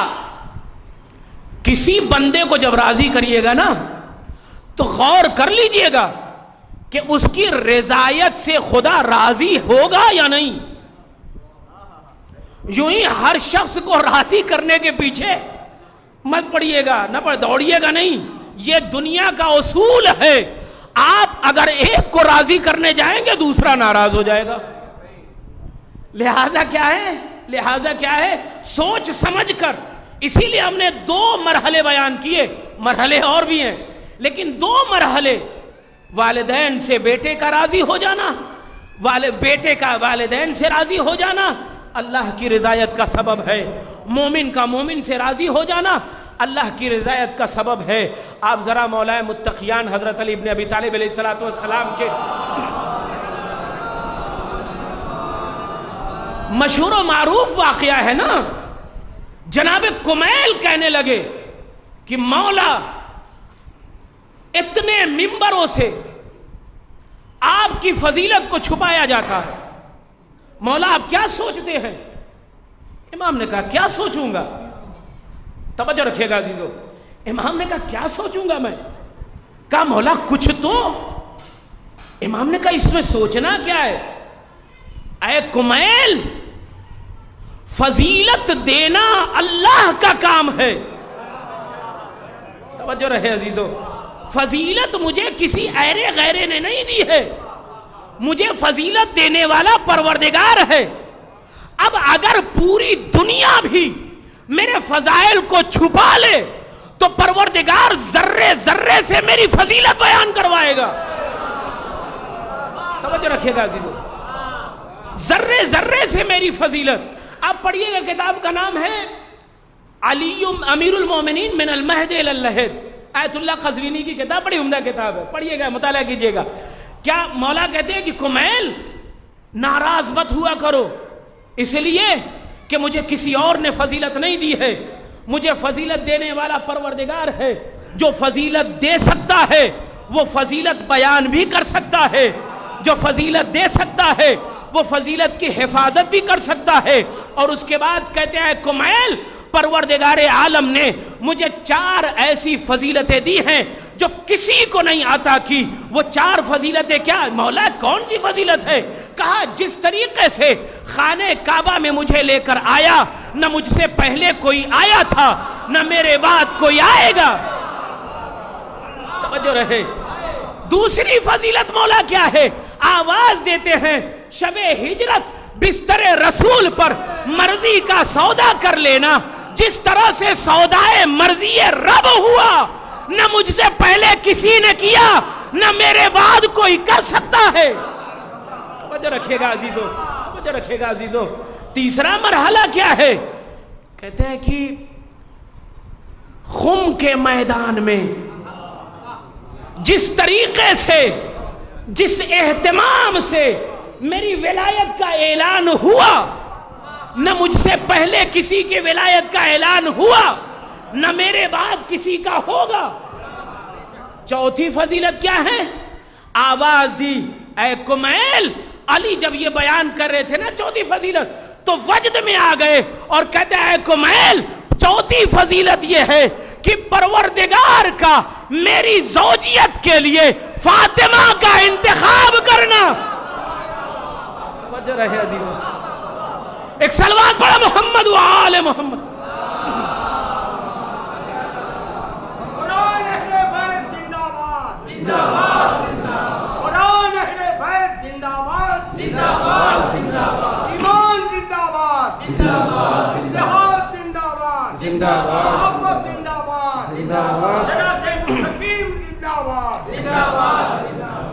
کسی بندے کو جب راضی کریے گا نا تو غور کر لیجئے گا کہ اس کی رضایت سے خدا راضی ہوگا یا نہیں. یوں ہی ہر شخص کو راضی کرنے کے پیچھے مت پڑیے گا، نہ دوڑیے گا نہیں. یہ دنیا کا اصول ہے. آپ اگر ایک کو راضی کرنے جائیں گے دوسرا ناراض ہو جائے گا. لہذا کیا ہے سوچ سمجھ کر. اسی لیے ہم نے 2 مرحلے بیان کیے. مرحلے اور بھی ہیں لیکن 2 مرحلے. والدین سے بیٹے کا راضی ہو جانا، بیٹے کا والدین سے راضی ہو جانا اللہ کی رضایت کا سبب ہے. مومن کا مومن سے راضی ہو جانا اللہ کی رضایت کا سبب ہے. آپ ذرا مولا متقیان حضرت علی ابن ابی طالب علیہ السلام کے مشہور و معروف واقعہ ہے نا. جناب کمیل کہنے لگے کہ مولا اتنے ممبروں سے آپ کی فضیلت کو چھپایا جاتا ہے، مولا آپ کیا سوچتے ہیں؟ امام نے کہا کیا سوچوں گا؟ توجہ رکھیے گا عزیزو. امام نے کہا کیا سوچوں گا میں؟ کہا مولا کچھ تو. امام نے کہا اس میں سوچنا کیا ہے؟ اے کمیل فضیلت دینا اللہ کا کام ہے. توجہ رہے عزیزو. فضیلت مجھے کسی ایرے غیرے نے نہیں دی ہے، مجھے فضیلت دینے والا پروردگار ہے. اب اگر پوری دنیا بھی میرے فضائل کو چھپا لے تو پروردگار ذرے ذرے سے میری فضیلت بیان کروائے گا. توجہ رکھیے گا عزیزو. ذرے ذرے سے میری فضیلت. آپ پڑھیے گا کتاب کا نام ہے علی امیر المومنین من المہد الی اللحد. آیت اللہ قزوینی کی کتاب، بڑی عمدہ کتاب ہے، پڑھیے گا مطالعہ کیجیے گا. کیا مولا کہتے ہیں کہ کمیل ناراض مت ہوا کرو اس لیے کہ مجھے کسی اور نے فضیلت نہیں دی ہے، مجھے فضیلت دینے والا پروردگار ہے. جو فضیلت دے سکتا ہے وہ فضیلت بیان بھی کر سکتا ہے، جو فضیلت دے سکتا ہے وہ فضیلت کی حفاظت بھی کر سکتا ہے. اور اس کے بعد کہتے ہیں کمیل پروردگار عالم نے مجھے 4 ایسی فضیلتیں دی ہیں جو کسی کو نہیں عطا کی. وہ 4 فضیلتیں کیا؟ مولا کون سی فضیلت ہے؟ کہا جس طریقے سے خانہ کعبہ میں مجھے لے کر آیا، نہ مجھ سے پہلے کوئی آیا تھا نہ میرے بعد کوئی آئے گا. توجہ رہے. دوسری فضیلت مولا کیا ہے؟ آواز دیتے ہیں شب ہجرت بستر رسول پر مرضی کا سودا کر لینا، جس طرح سے سودائے مرضی رب ہوا، نہ مجھ سے پہلے کسی نے کیا، نہ میرے بعد کوئی کر سکتا ہے۔ توجہ رکھیے گا عزیزو، توجہ رکھیے گا عزیزو۔ تیسرا مرحلہ کیا ہے؟ کہتے ہیں کہ خم کے میدان میں جس طریقے سے، جس اہتمام سے میری ولایت کا اعلان ہوا، نہ مجھ سے پہلے کسی کی ولایت کا اعلان ہوا، نہ میرے بعد کسی کا ہوگا۔ چوتھی فضیلت کیا ہے؟ آواز دی اے کمیل۔ علی جب یہ بیان کر رہے تھے نا چوتھی فضیلت، تو وجد میں آ گئے اور کہتے ہیں اے کمیل، چوتھی فضیلت یہ ہے کہ پروردگار کا میری زوجیت کے لیے فاطمہ کا انتخاب کرنا۔ توجہ رہے عزیزو، ایک صلوات پڑھا محمد و آل محمد۔ قرآن اہل بیت زندہ باد، زندہ باد، زندہ باد۔ قرآن اہل بیت زندہ باد، زندہ باد، زندہ باد۔ ایمان زندہ باد، زندہ باد، جہاد زندہ باد، زندہ باد۔ محبت زندہ باد، زندہ باد۔ صراط مستقیم زندہ باد، زندہ باد، زندہ باد۔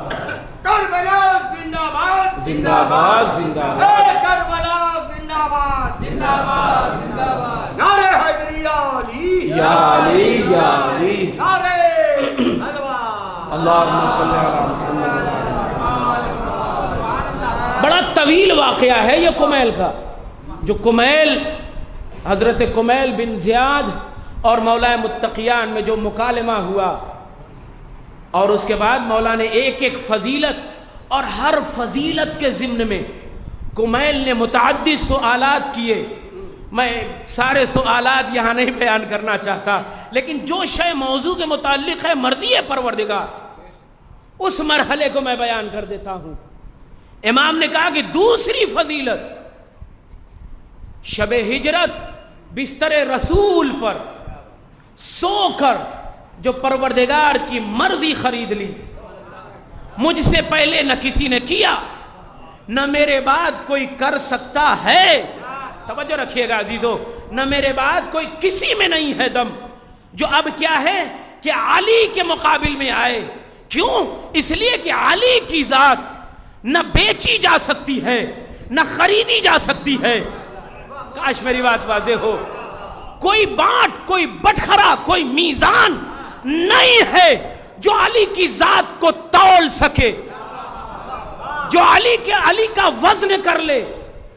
کربلا زندہ باد، زندہ باد، زندہ باد۔ اے کربلا زندہ باد، زندہ باد، زندہ باد۔ نعرہ حیدری یا علی، یا علی، یا علی۔ نعرہ حلوہ، اللہم صلی علی محمد۔ بڑا طویل واقعہ ہے یہ کمیل کا، جو کمیل، حضرت کمیل بن زیاد اور مولا متقیان میں جو مکالمہ ہوا، اور اس کے بعد مولا نے ایک ایک فضیلت، اور ہر فضیلت کے ضمن میں کمیل نے متعدد سوالات کیے۔ میں سارے سوالات یہاں نہیں بیان کرنا چاہتا، لیکن جو شے موضوع کے متعلق ہے مرضی پروردگار، اس مرحلے کو میں بیان کر دیتا ہوں۔ امام نے کہا کہ دوسری فضیلت، شب ہجرت بستر رسول پر سو کر جو پروردگار کی مرضی خرید لی، مجھ سے پہلے نہ کسی نے کیا، نہ میرے بعد کوئی کر سکتا ہے۔ توجہ رکھیے گا عزیزو، نہ میرے بعد کوئی کسی میں نہیں ہے دم، جو اب کیا ہے کہ علی کے مقابل میں آئے۔ کیوں؟ اس لیے کہ علی کی ذات نہ بیچی جا سکتی ہے، نہ خریدی جا سکتی ہے۔ کاش میری بات واضح ہو۔ کوئی بانٹ، کوئی بٹخرا، کوئی میزان نہیں ہے جو علی کی ذات کو تول سکے، جو علی کا وزن کر لے،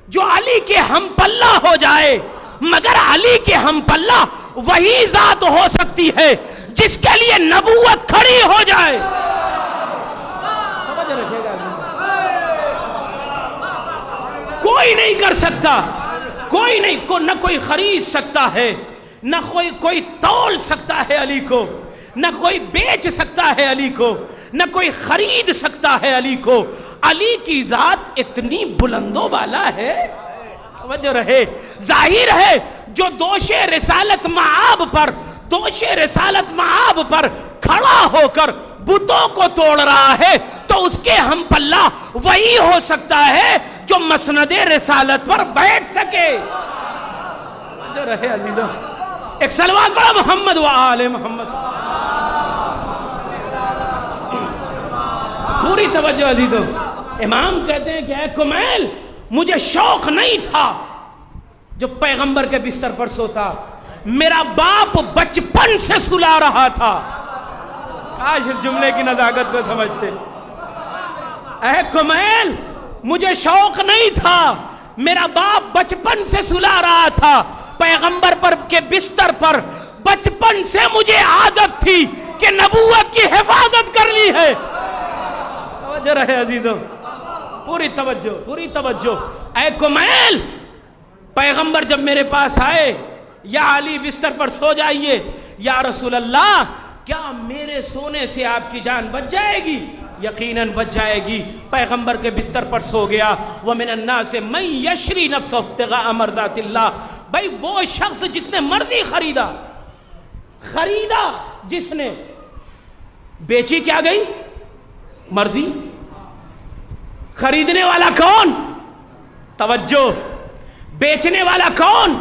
جو علی کے ہم پلہ ہو جائے۔ مگر علی کے ہم پلہ وہی ذات ہو سکتی ہے جس کے لیے نبوت کھڑی ہو جائے۔ توجہ رکھیے گا، کوئی نہیں کر سکتا، کوئی نہیں، نہ کوئی خرید سکتا ہے، نہ کوئی تول سکتا ہے علی کو، نہ کوئی بیچ سکتا ہے علی کو، نہ کوئی خرید سکتا ہے علی کو۔ علی کی ذات اتنی بلند و بالا ہے، توجہ رہے۔ ظاہر ہے جو دوش رسالت معاب پر کھڑا ہو کر بتوں کو توڑ رہا ہے، تو اس کے ہم پلہ وہی ہو سکتا ہے جو مسند رسالت پر بیٹھ سکے۔ توجہ رہے عزیزو، ایک صلوات پڑھا محمد و آل محمد۔ پوری توجہ عزیزو۔ امام کہتے ہیں کہ اے کمیل، مجھے شوق نہیں تھا جو پیغمبر کے بستر پر سوتا، میرا باپ بچپن سے سلا رہا تھا۔ کاش اس جملے کی نزاکت کو سمجھتے۔ اے کمیل، مجھے شوق نہیں تھا، میرا باپ بچپن سے سلا رہا تھا پیغمبر پر کے بستر پر۔ بچپن سے مجھے عادت تھی کہ نبوت کی حفاظت کر لی ہے۔ توجہ رہے عزیزو، پوری توجہ، پوری توجہ۔ اے کمیل، پیغمبر جب میرے پاس آئے، یا علی بستر پر سو جائیے، یا رسول اللہ کیا میرے سونے سے آپ کی جان بچ جائے گی؟ یقیناً بچ جائے گی۔ پیغمبر کے بستر پر سو گیا۔ وَمِنَ النَّاسِ مَن يَشْرِي نَفْسَهُ ابْتِغَاءَ مَرْضَاتِ اللَّهِ۔ بھائی وہ شخص جس نے مرضی خریدا، جس نے بیچی کیا گئی مرضی۔ خریدنے والا کون؟ توجہ، بیچنے والا کون؟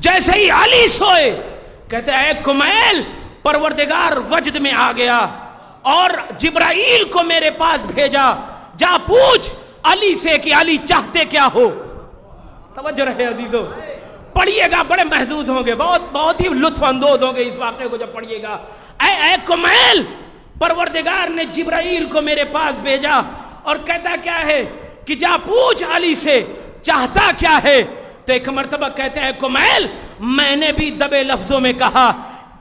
جیسے ہی علی سوئے کہتے اے کمیل، پروردگار وجد میں آ گیا اور جبرائیل کو میرے پاس بھیجا، جا پوچھ علی سے کہ علی چاہتے کیا ہو۔ توجہ رہے عزیزو، پڑھیے گا، بڑے محظوظ ہوں گے، بہت ہی لطف اندوز ہوں گے اس واقعے کو جب پڑھیے گا۔ اے کمیل، پروردگار نے جبرائیل کو میرے پاس بھیجا اور کہتا کیا ہے کہ جا پوچھ علی سے چاہتا کیا ہے۔ تو ایک مرتبہ کہتا ہے کمیل، میں نے بھی دبے لفظوں میں کہا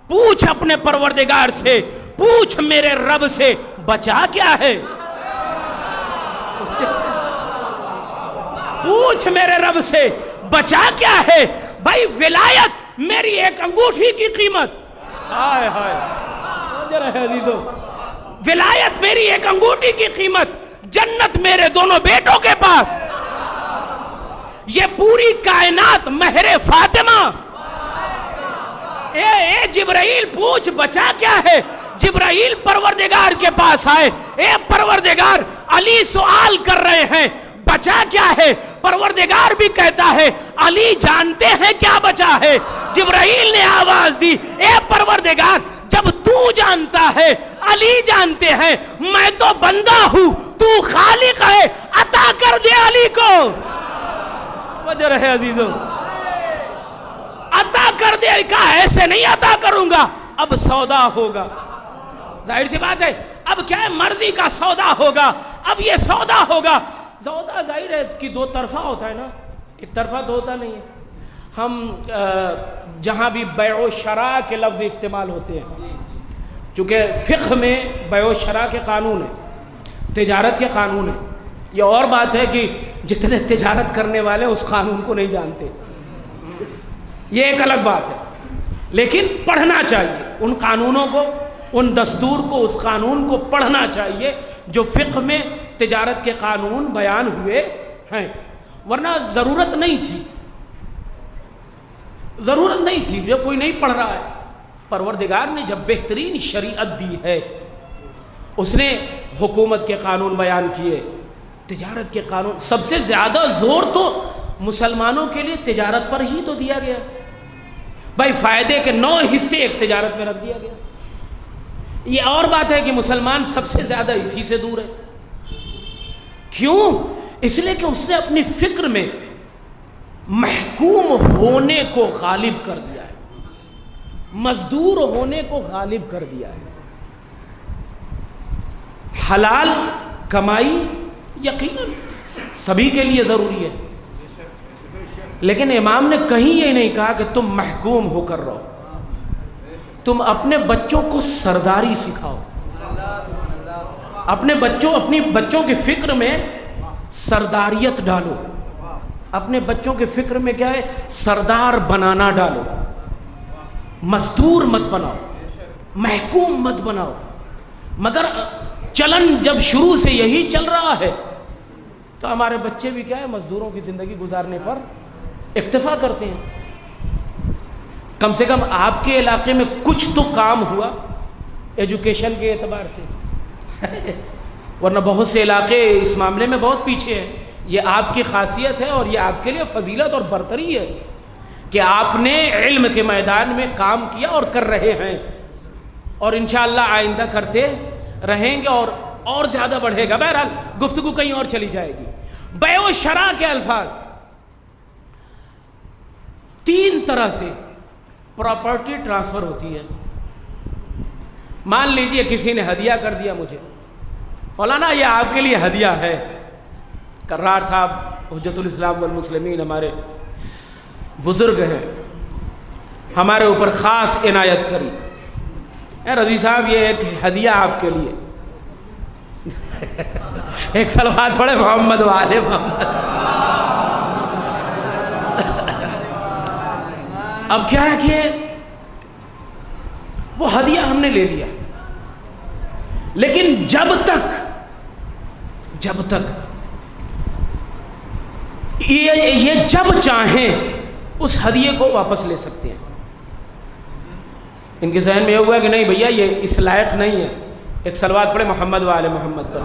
پوچھ اپنے پروردگار سے، پوچھ میرے رب سے بچا کیا ہے، پوچھ میرے رب سے بچا کیا ہے۔ بھائی ولایت میری ایک انگوٹھی کی قیمت، ہائے ہائے عزیزو، ولایت میری ایک انگوٹھی کی قیمت، جنت میرے دونوں بیٹوں کے پاس، یہ پوری کائنات مہر فاطمہ۔ اے جبرائیل پوچھ بچا کیا ہے۔ جبرائیل پروردگار کے پاس آئے، اے پروردگار علی سوال کر رہے ہیں بچا کیا ہے۔ پروردگار بھی کہتا ہے علی جانتے ہیں کیا بچا ہے۔ جبرائیل نے آواز دی، اے پروردگار جب تو جانتا ہے، علی جانتے ہیں، میں تو بندہ ہوں، تو خالق ہے، عطا کر دے علی کو۔ وجہ رہے عزیزوں، عطا کر دے، کہا ایسے نہیں عطا کروں گا، اب سودا ہوگا۔ ظاہر سی بات ہے، اب کیا ہے، مرضی کا سودا ہوگا، اب یہ سودا ہوگا۔ سودا ظاہر ہے کہ دو طرفہ ہوتا ہے نا، ایک طرفہ تو ہوتا نہیں ہے۔ ہم جہاں بھی بیع و شراء کے لفظ استعمال ہوتے ہیں، چونکہ فقہ میں بیع و شراء کے قانون ہیں، تجارت کے قانون ہیں۔ یہ اور بات ہے کہ جتنے تجارت کرنے والے اس قانون کو نہیں جانتے، یہ ایک الگ بات ہے، لیکن پڑھنا چاہیے ان قانونوں کو، ان دستور کو، اس قانون کو پڑھنا چاہیے جو فقہ میں تجارت کے قانون بیان ہوئے ہیں، ورنہ ضرورت نہیں تھی، ضرورت نہیں تھی، جب کوئی نہیں پڑھ رہا ہے۔ پروردگار نے جب بہترین شریعت دی ہے، اس نے حکومت کے قانون بیان کیے، تجارت کے قانون، سب سے زیادہ زور تو مسلمانوں کے لیے تجارت پر ہی تو دیا گیا۔ بھائی فائدے کے 9 حصے ایک تجارت میں رکھ دیا گیا۔ یہ اور بات ہے کہ مسلمان سب سے زیادہ اسی سے دور ہے۔ کیوں؟ اس لیے کہ اس نے اپنی فکر میں محکوم ہونے کو غالب کر دیا ہے، مزدور ہونے کو غالب کر دیا ہے۔ حلال کمائی یقیناً سبھی کے لیے ضروری ہے، لیکن امام نے کہیں یہ نہیں کہا کہ تم محکوم ہو کر رہو، تم اپنے بچوں کو سرداری سکھاؤ، اپنے بچوں کے فکر میں سرداریت ڈالو، اپنے بچوں کے فکر میں کیا ہے، سردار بنانا ڈالو، مزدور مت بناؤ، محکوم مت بناؤ۔ مگر چلن جب شروع سے یہی چل رہا ہے تو ہمارے بچے بھی کیا ہے، مزدوروں کی زندگی گزارنے پر اکتفا کرتے ہیں۔ کم سے کم آپ کے علاقے میں کچھ تو کام ہوا ایجوکیشن کے اعتبار سے، ورنہ بہت سے علاقے اس معاملے میں بہت پیچھے ہیں۔ یہ آپ کی خاصیت ہے اور یہ آپ کے لیے فضیلت اور برتری ہے کہ آپ نے علم کے میدان میں کام کیا اور کر رہے ہیں، اور انشاءاللہ آئندہ کرتے رہیں گے اور زیادہ بڑھے گا۔ بہرحال گفتگو کہیں اور چلی جائے گی۔ بیع و شراء کے الفاظ، 3 طرح سے پراپرٹی ٹرانسفر ہوتی ہے۔ مان لیجئے کسی نے ہدیہ کر دیا مجھے، مولانا یہ آپ کے لیے ہدیہ ہے، کرار صاحب حجت الاسلام والمسلمین ہمارے بزرگ ہیں، ہمارے اوپر خاص عنایت کری، اے رضی صاحب یہ ایک ہدیہ آپ کے لیے، ایک صلوات پڑھے محمد و آل محمد۔ اب کیا ہے کہ وہ ہدیہ ہم نے لے لیا، لیکن جب تک یہ جب چاہیں اس ہدیے کو واپس لے سکتے ہیں۔ ان کے ذہن میں یہ ہوا کہ نہیں بھیا یہ اس لائق نہیں ہے، ایک صلوات پڑھے محمد و آل محمد پر۔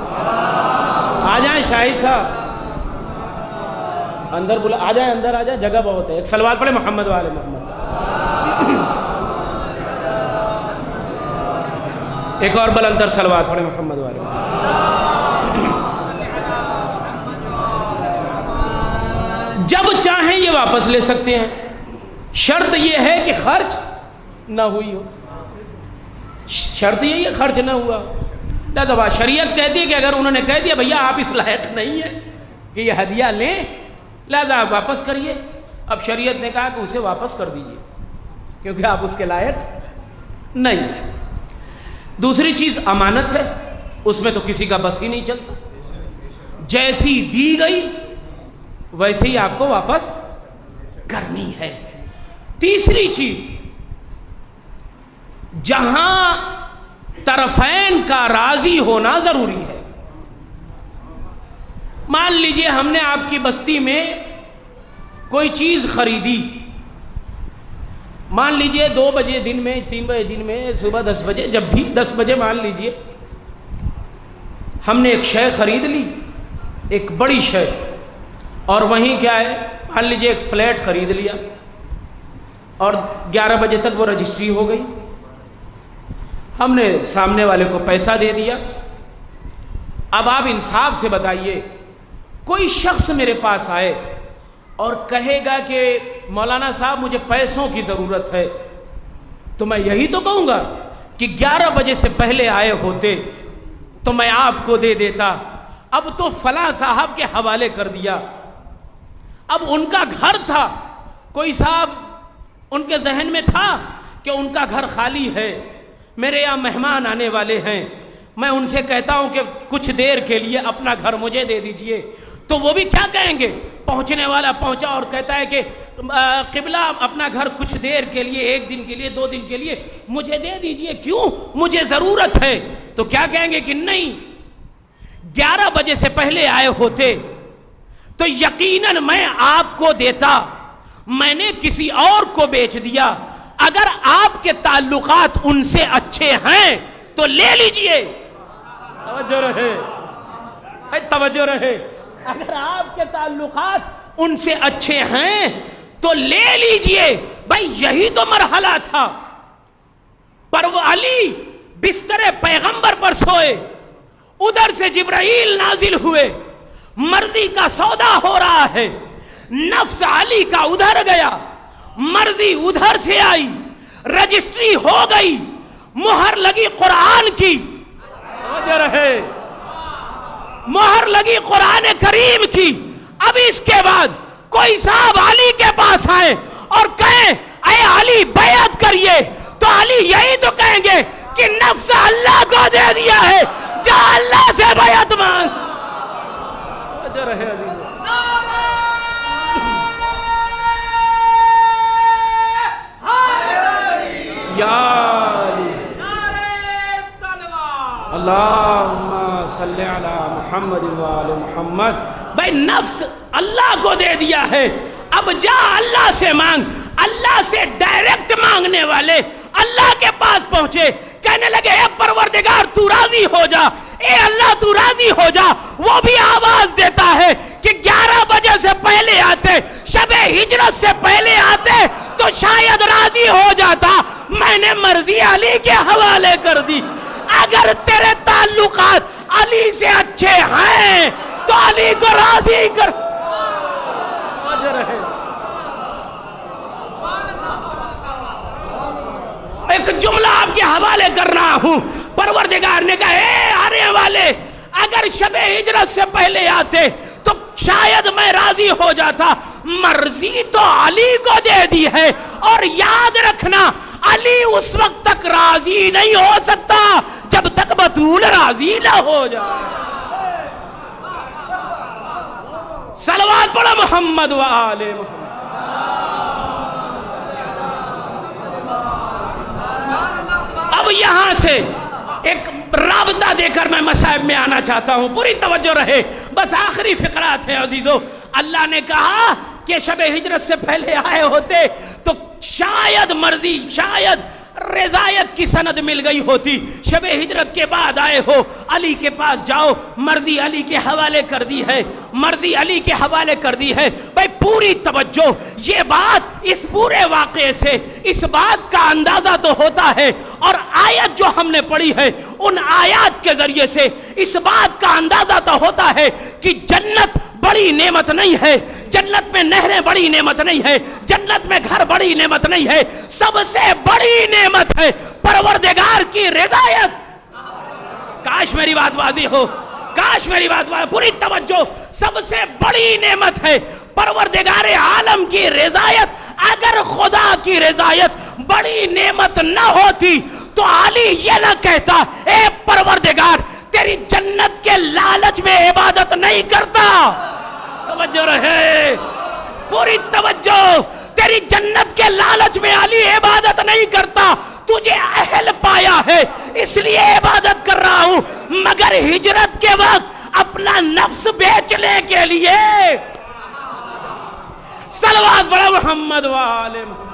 آ جائیں شاہد صاحب، اندر بلا، آ جائے اندر آ جائے، جگہ بہت ہے. ایک صلوات پڑھے محمد والے محمد. ایک اور بلند تر صلوات پڑھے محمد والے. جب چاہیں یہ واپس لے سکتے ہیں، شرط یہ ہے کہ خرچ نہ ہوئی ہو. شرط یہی ہے خرچ نہ ہوا. لہذا شریعت کہتی ہے کہ اگر انہوں نے کہہ دیا بھیا آپ اس لائق نہیں ہیں کہ یہ ہدیہ لیں، لہذا آپ واپس کریے. اب شریعت نے کہا کہ اسے واپس کر دیجئے کیونکہ آپ اس کے لائق نہیں ہیں. دوسری چیز امانت ہے، اس میں تو کسی کا بس ہی نہیں چلتا. جیسی دی گئی ویسے ہی آپ کو واپس کرنی ہے. تیسری چیز، جہاں طرفین کا راضی ہونا ضروری ہے. مان لیجئے ہم نے آپ کی بستی میں کوئی چیز خریدی، مان لیجئے 2 بجے دن میں، 3 بجے دن میں، صبح 10 بجے، جب بھی 10 بجے مان لیجئے ہم نے ایک شے خرید لی، ایک بڑی شے، اور وہیں کیا ہے، مان لیجئے ایک فلیٹ خرید لیا اور 11 بجے تک وہ رجسٹری ہو گئی. ہم نے سامنے والے کو پیسہ دے دیا. اب آپ انصاف سے بتائیے، کوئی شخص میرے پاس آئے اور کہے گا کہ مولانا صاحب مجھے پیسوں کی ضرورت ہے، تو میں یہی تو کہوں گا کہ 11 بجے سے پہلے آئے ہوتے تو میں آپ کو دے دیتا، اب تو فلاں صاحب کے حوالے کر دیا. اب ان کا گھر تھا، کوئی صاحب ان کے ذہن میں تھا کہ ان کا گھر خالی ہے، میرے یہاں مہمان آنے والے ہیں، میں ان سے کہتا ہوں کہ کچھ دیر کے لیے اپنا گھر مجھے دے دیجئے، تو وہ بھی کیا کہیں گے؟ پہنچنے والا پہنچا اور کہتا ہے کہ قبلہ اپنا گھر کچھ دیر کے لیے، 1 دن کے لیے، 2 دن کے لیے مجھے دے دیجئے، کیوں؟ مجھے ضرورت ہے. تو کیا کہیں گے کہ نہیں، 11 بجے سے پہلے آئے ہوتے تو یقیناً میں آپ کو دیتا، میں نے کسی اور کو بیچ دیا. اگر آپ کے تعلقات ان سے اچھے ہیں تو لے لیجئے. توجہ رہے، توجہ رہے. اگر آپ کے تعلقات ان سے اچھے ہیں تو لے لیجئے. بھائی یہی تو مرحلہ تھا. پر وہ علی بستر پیغمبر پر سوئے، ادھر سے جبرائیل نازل ہوئے، مرضی کا سودا ہو رہا ہے، نفس علی کا ادھر گیا، مرضی ادھر سے آئی، رجسٹری ہو گئی، مہر لگی قرآن کی، رہے مہر لگی قرآن کریم کی. اب اس کے بعد کوئی صاحب علی کے پاس آئے اور کہیں اے علی بیعت کریے، تو علی یہی تو کہیں گے کہ نفس اللہ کو دے دیا ہے، جا اللہ سے بیعت مانگ. رہے اللہم صلی علی محمد وآل محمد. بھائی نفس اللہ کو دے دیا ہے، اب جا اللہ سے مانگ. اللہ سے ڈائریکٹ مانگنے والے اللہ کے پاس پہنچے، کہنے لگے اے پروردگار تو راضی ہو جا، اے اللہ تو راضی ہو جا. وہ بھی آواز دیتا ہے کہ 11 بجے سے پہلے آتے، شب ہجرت سے پہلے آتے تو شاید راضی ہو جاتا، میں نے مرضی علی کے حوالے کر دی. اگر تیرے تعلقات علی سے اچھے ہیں تو علی کو راضی کر. ایک جملہ آپ کے حوالے کر رہا ہوں. پروردگار نے کہا اے آنے والے، اگر شب ہجرت سے پہلے آتے تو شاید میں راضی ہو جاتا، مرضی تو علی کو دے دی ہے. اور یاد رکھنا علی اس وقت تک راضی نہیں ہو سکتا جب تک بطول راضی نہ ہو جائے. صلوات پڑھو محمد و آل محمد. اب یہاں سے ایک رابطہ دے کر میں مصائب میں آنا چاہتا ہوں، پوری توجہ رہے، بس آخری فقرات ہیں عزیزو. اللہ نے کہا کہ شب ہجرت سے پہلے آئے ہوتے تو شاید مرضی، شاید رضایت کی سند مل گئی ہوتی. شب ہجرت کے بعد آئے ہو, علی کے پاس جاؤ, مرضی علی کے حوالے کر دی ہے, مرضی علی کے حوالے کر دی ہے. بھائی پوری توجہ, یہ بات اس پورے واقعے سے اس بات کا اندازہ تو ہوتا ہے, اور آیت جو ہم نے پڑھی ہے ان آیات کے ذریعے سے اس بات کا اندازہ تو ہوتا ہے کہ جنت بڑی نعمت نہیں ہے, جنت میں نہریں بڑی نعمت نہیں ہے, جنت میں گھر بڑی نعمت نہیں ہے, سب سے بڑی نعمت ہے پروردگار کی رضایت. کاش میری بات واضح ہو, کاش میری بات واضح, پوری توجہ. سب سے بڑی نعمت ہے پروردگار عالم کی رضایت. اگر خدا کی رضایت بڑی نعمت نہ ہوتی تو علی یہ نہ کہتا اے پروردگار تیری جنت کے لالچ میں عبادت نہیں کرتا. توجہ رہے, پوری توجہ. تیری جنت کے لالچ میں علی عبادت نہیں کرتا, تجھے اہل پایا ہے اس لیے عبادت کر رہا ہوں, مگر ہجرت کے وقت اپنا نفس بیچنے کے لیے. صلوات بڑا محمد والے محمد.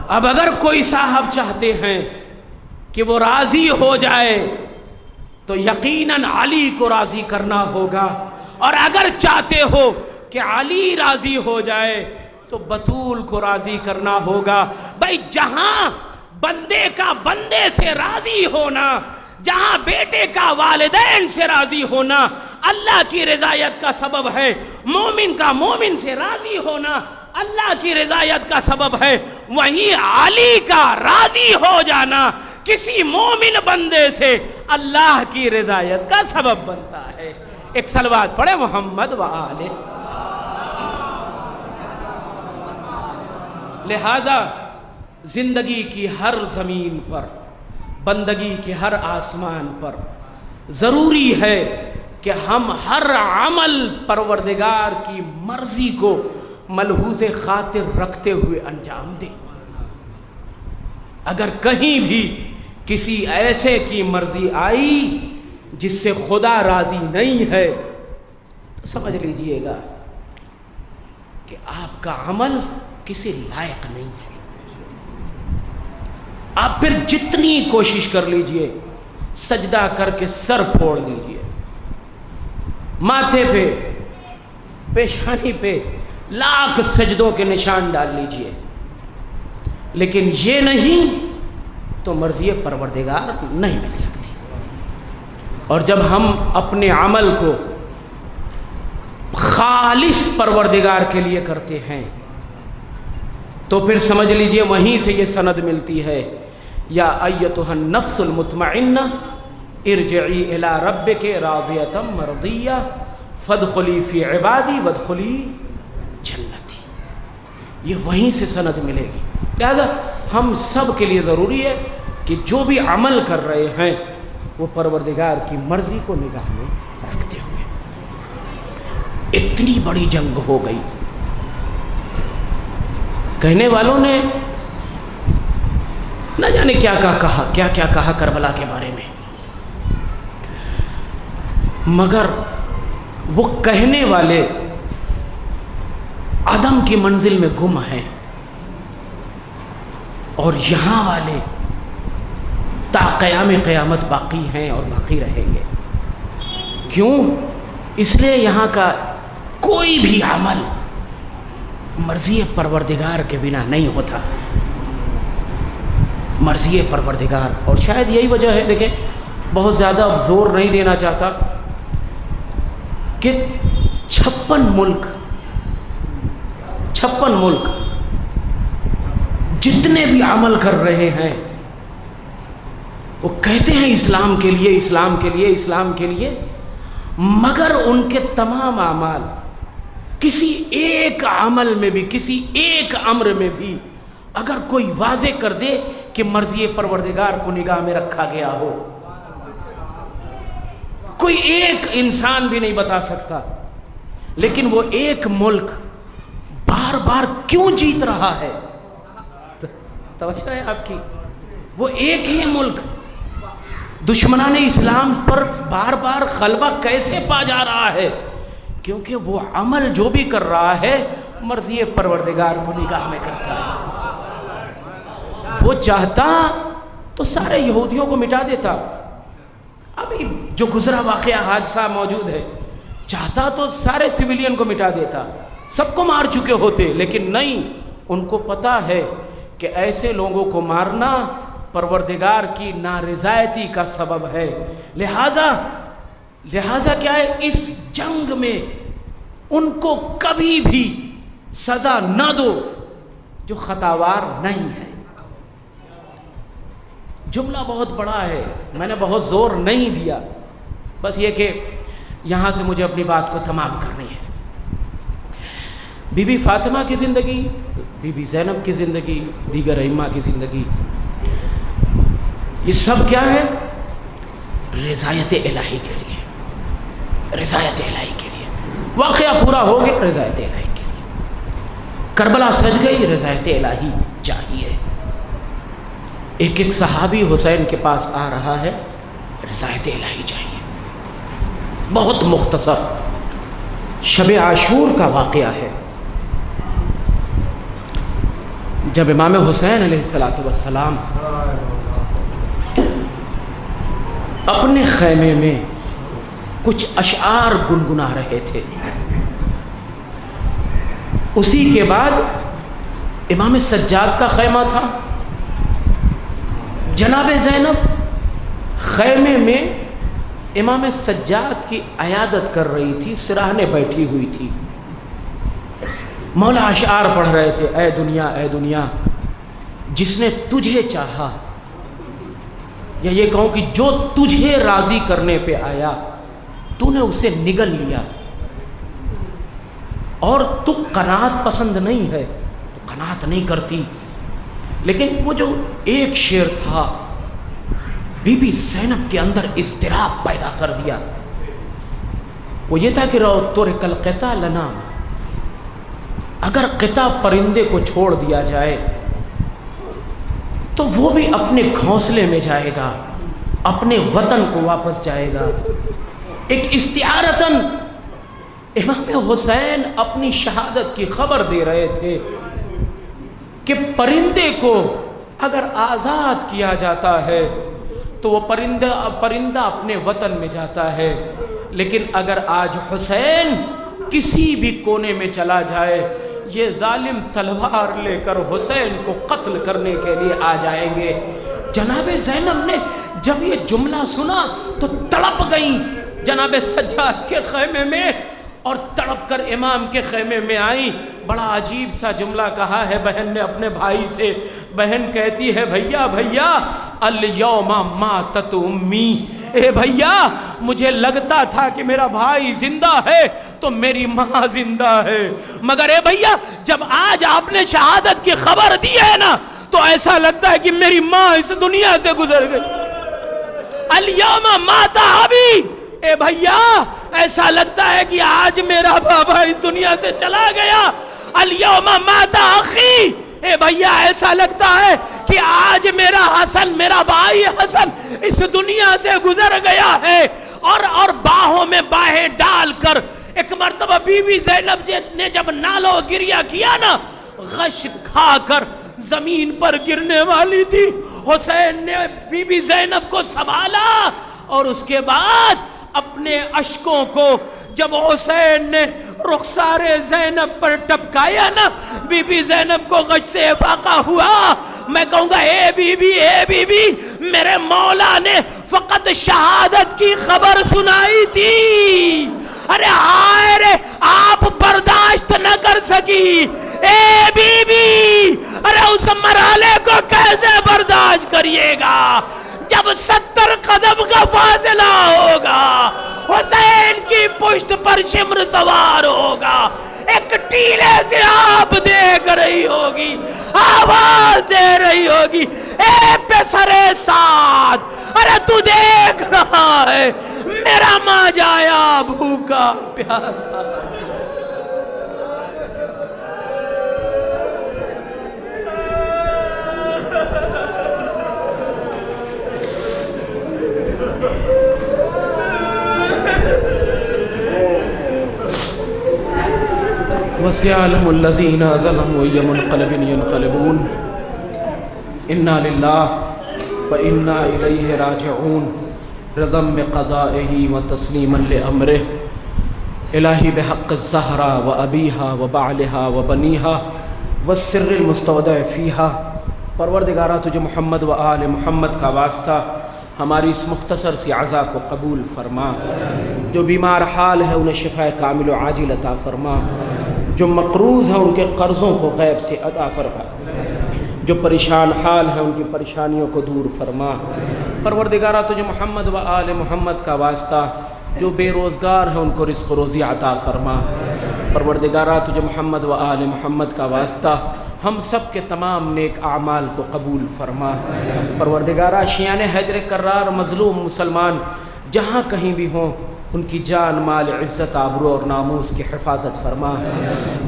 اب اگر کوئی صاحب چاہتے ہیں کہ وہ راضی ہو جائے تو یقیناً علی کو راضی کرنا ہوگا, اور اگر چاہتے ہو کہ علی راضی ہو جائے تو بطول کو راضی کرنا ہوگا. بھائی جہاں بندے کا بندے سے راضی ہونا, جہاں بیٹے کا والدین سے راضی ہونا اللہ کی رضایت کا سبب ہے, مومن کا مومن سے راضی ہونا اللہ کی رضایت کا سبب ہے, وہیں علی کا راضی ہو جانا کسی مومن بندے سے اللہ کی رضایت کا سبب بنتا ہے. ایک صلوات پڑھے محمد و آلہ. لہذا زندگی کی ہر زمین پر, بندگی کے ہر آسمان پر ضروری ہے کہ ہم ہر عمل پروردگار کی مرضی کو ملحوظ خاطر رکھتے ہوئے انجام دیں. اگر کہیں بھی کسی ایسے کی مرضی آئی جس سے خدا راضی نہیں ہے تو سمجھ لیجئے گا کہ آپ کا عمل کسی لائق نہیں ہے. آپ پھر جتنی کوشش کر لیجئے, سجدہ کر کے سر پھوڑ لیجئے, ماتھے پہ پیشانی پہ لاکھ سجدوں کے نشان ڈال لیجئے, لیکن یہ نہیں تو مرضی پروردگار نہیں مل سکتی. اور جب ہم اپنے عمل کو خالص پروردگار کے لیے کرتے ہیں تو پھر سمجھ لیجئے وہیں سے یہ سند ملتی ہے, یا ایتھا النفس المطمئنہ ارجعی الی ربک راضیۃ مرضیہ فادخلی فی عبادی وادخلی جنتی. یہ وہیں سے سند ملے گی. لہذا ہم سب کے لیے ضروری ہے کہ جو بھی عمل کر رہے ہیں وہ پروردگار کی مرضی کو نگاہ میں رکھتے ہوئے. اتنی بڑی جنگ ہو گئی, کہنے والوں نے نہ جانے کیا کہا کربلا کے بارے میں, مگر وہ کہنے والے عدم کی منزل میں گم ہیں, اور یہاں والے تا قیام قیامت باقی ہیں اور باقی رہیں گے. کیوں؟ اس لیے یہاں کا کوئی بھی عمل مرضی پروردگار کے بنا نہیں ہوتا. مرضی پروردگار, اور شاید یہی وجہ ہے, دیکھیں بہت زیادہ اب زور نہیں دینا چاہتا کہ 56 ملک جتنے بھی عمل کر رہے ہیں وہ کہتے ہیں اسلام کے لیے, اسلام کے لیے, اسلام کے لیے, مگر ان کے تمام اعمال کسی ایک عمل میں بھی, کسی ایک امر میں بھی اگر کوئی واضح کر دے کہ مرضی پروردگار کو نگاہ میں رکھا گیا ہو, کوئی ایک انسان بھی نہیں بتا سکتا. لیکن وہ ایک ملک بار بار کیوں جیت رہا ہے, توجہ ہے آپ کی, وہ ایک ہی ملک دشمنان اسلام پر بار بار غلبہ کیسے پا جا رہا ہے؟ کیونکہ وہ عمل جو بھی کر رہا ہے مرضی پروردگار کو نگاہ میں کرتا ہے. وہ چاہتا تو سارے یہودیوں کو مٹا دیتا. ابھی جو گزرا واقعہ حادثہ موجود ہے, چاہتا تو سارے سویلین کو مٹا دیتا, سب کو مار چکے ہوتے, لیکن نہیں, ان کو پتا ہے کہ ایسے لوگوں کو مارنا پروردگار کی نارضایتی کا سبب ہے. لہذا کیا ہے, اس جنگ میں ان کو کبھی بھی سزا نہ دو جو خطاوار نہیں ہے. جملہ بہت بڑا ہے, میں نے بہت زور نہیں دیا, بس یہ کہ یہاں سے مجھے اپنی بات کو تمام کرنی ہے. بی بی فاطمہ کی زندگی, بی بی زینب کی زندگی, دیگر ائمہ کی زندگی, یہ سب کیا ہے؟ رضایت الہی کے لیے, رضایت الہی کے لیے. واقعہ پورا ہو گیا رضایت الہی کے لیے. کربلا سج گئی, رضایت الہی چاہیے. ایک ایک صحابی حسین کے پاس آ رہا ہے, رضایت الہی چاہیے. بہت مختصر شب عاشور کا واقعہ ہے. جب امام حسین علیہ السلام اپنے خیمے میں کچھ اشعار گنگنا رہے تھے, اسی کے بعد امام سجاد کا خیمہ تھا. جناب زینب خیمے میں امام سجاد کی عیادت کر رہی تھی, سراہنے بیٹھی ہوئی تھی. مولا اشعار پڑھ رہے تھے, اے دنیا جس نے تجھے چاہا, یا یہ کہوں کہ جو تجھے راضی کرنے پہ آیا تو نے اسے نگل لیا, اور تو قناعت پسند نہیں ہے, تو قناعت نہیں کرتی. لیکن وہ جو ایک شعر تھا بی بی زینب کے اندر اضطراب پیدا کر دیا. وہ یہ تھا کہ رو ترک القطع لنا, اگر قطع پرندے کو چھوڑ دیا جائے تو وہ بھی اپنے گھونسلے میں جائے گا, اپنے وطن کو واپس جائے گا. ایک استعارتاً امام حسین اپنی شہادت کی خبر دے رہے تھے کہ پرندے کو اگر آزاد کیا جاتا ہے تو وہ پرندہ اپنے وطن میں جاتا ہے, لیکن اگر آج حسین کسی بھی کونے میں چلا جائے, یہ ظالم تلوار لے کر حسین کو قتل کرنے کے لیے آ جائیں گے. جناب زینب نے جب یہ جملہ سنا تو تڑپ گئیں جناب سجاد کے خیمے میں, اور تڑپ کر امام کے خیمے میں آئیں. بڑا عجیب سا جملہ کہا ہے بہن نے اپنے بھائی سے. بہن کہتی ہے, بھیا الیوم ماتت امی, اے بھیا مجھے لگتا تھا کہ میرا بھائی زندہ ہے تو میری ماں زندہ ہے, مگر اے بھیا جب آج آپ نے شہادت کی خبر دی ہے نا تو ایسا لگتا ہے کہ میری ماں اس دنیا سے گزر گئی. الیوم مات ابی, اے بھیا ایسا لگتا ہے کہ آج میرا بابا اس دنیا سے چلا گیا. الیوم مات اخی, اے بھیا ایسا لگتا ہے کہ آج میرا حسن, میرا بھائی حسن اس دنیا سے گزر گیا ہے. اور باہوں میں باہیں ڈال کر ایک مرتبہ بی بی زینب نے جب نالو گریا کیا نا, غش کھا کر زمین پر گرنے والی تھی. حسین نے بی بی زینب کو سنبھالا, اور اس کے بعد اپنے اشکوں کو جب حسین نے رخسار زینب پر ٹپکایا نا, بی بی زینب کو غش سے افاقہ ہوا. میں کہوں گا اے بی بی میرے مولا نے فقط شہادت کی خبر سنائی تھی, ارے ہائے رے آپ برداشت نہ کر سکی. اے بی بی ارے اس مرحلے کو کیسے برداشت کریے گا جب 70 قدم کا فاصلہ ہوگا, حسین کی پشت پر شمر سوار ہوگا, ایک ٹیلے سے آپ دیکھ رہی ہوگی, آواز دے رہی ہوگی, اے پسرے سعد ارے تو دیکھ رہا ہے میرا ماں جایا بھوکا پیاسا. فسيعلم الذين ظلموا أي منقلب ينقلبون إنا لله وإنا إليه راجعون رضا بقضائه وتسليما لأمره الہی بحق الزہرا و ابیہا و بعلہا و بنیہا والسر المستودع فیہا. پروردگارہ تجھے محمد و آل محمد کا واسطہ ہماری اس مختصر سی عزا کو قبول فرما. جو بیمار حال ہے انہیں شفاء کامل و عاجل عطا فرما. جو مقروض ہیں ان کے قرضوں کو غیب سے ادا فرما. جو پریشان حال ہیں ان کی پریشانیوں کو دور فرما. پروردگارہ تجھے محمد و آل محمد کا واسطہ جو بے روزگار ہیں ان کو رزق و روزی عطا فرما. پروردگارہ تجھے محمد و آل محمد کا واسطہ ہم سب کے تمام نیک اعمال کو قبول فرما. پروردگارہ شیعان حیدر کرار مظلوم مسلمان جہاں کہیں بھی ہوں ان کی جان مال عزت آبرو اور ناموس کی حفاظت فرما.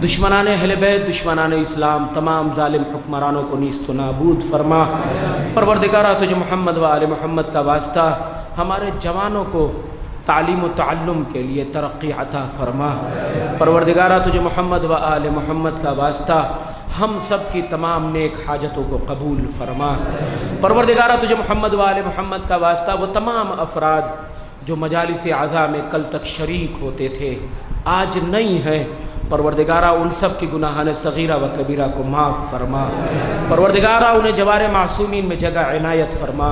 دشمنان اہل بیت دشمنان اسلام تمام ظالم حکمرانوں کو نیست و نابود فرما. پروردگارہ تجھے محمد و آل محمد کا واسطہ ہمارے جوانوں کو تعلیم و تعلم کے لیے ترقی عطا فرما. پروردگارہ تجھے محمد و آل محمد کا واسطہ ہم سب کی تمام نیک حاجتوں کو قبول فرما. پروردگارہ تجھے محمد و آل محمد کا واسطہ وہ تمام افراد جو مجالس عزا میں کل تک شریک ہوتے تھے آج نہیں ہیں، پروردگارہ ان سب کی گناہان صغیرہ و کبیرہ کو معاف فرما. پروردگارہ انہیں جوار معصومین میں جگہ عنایت فرما.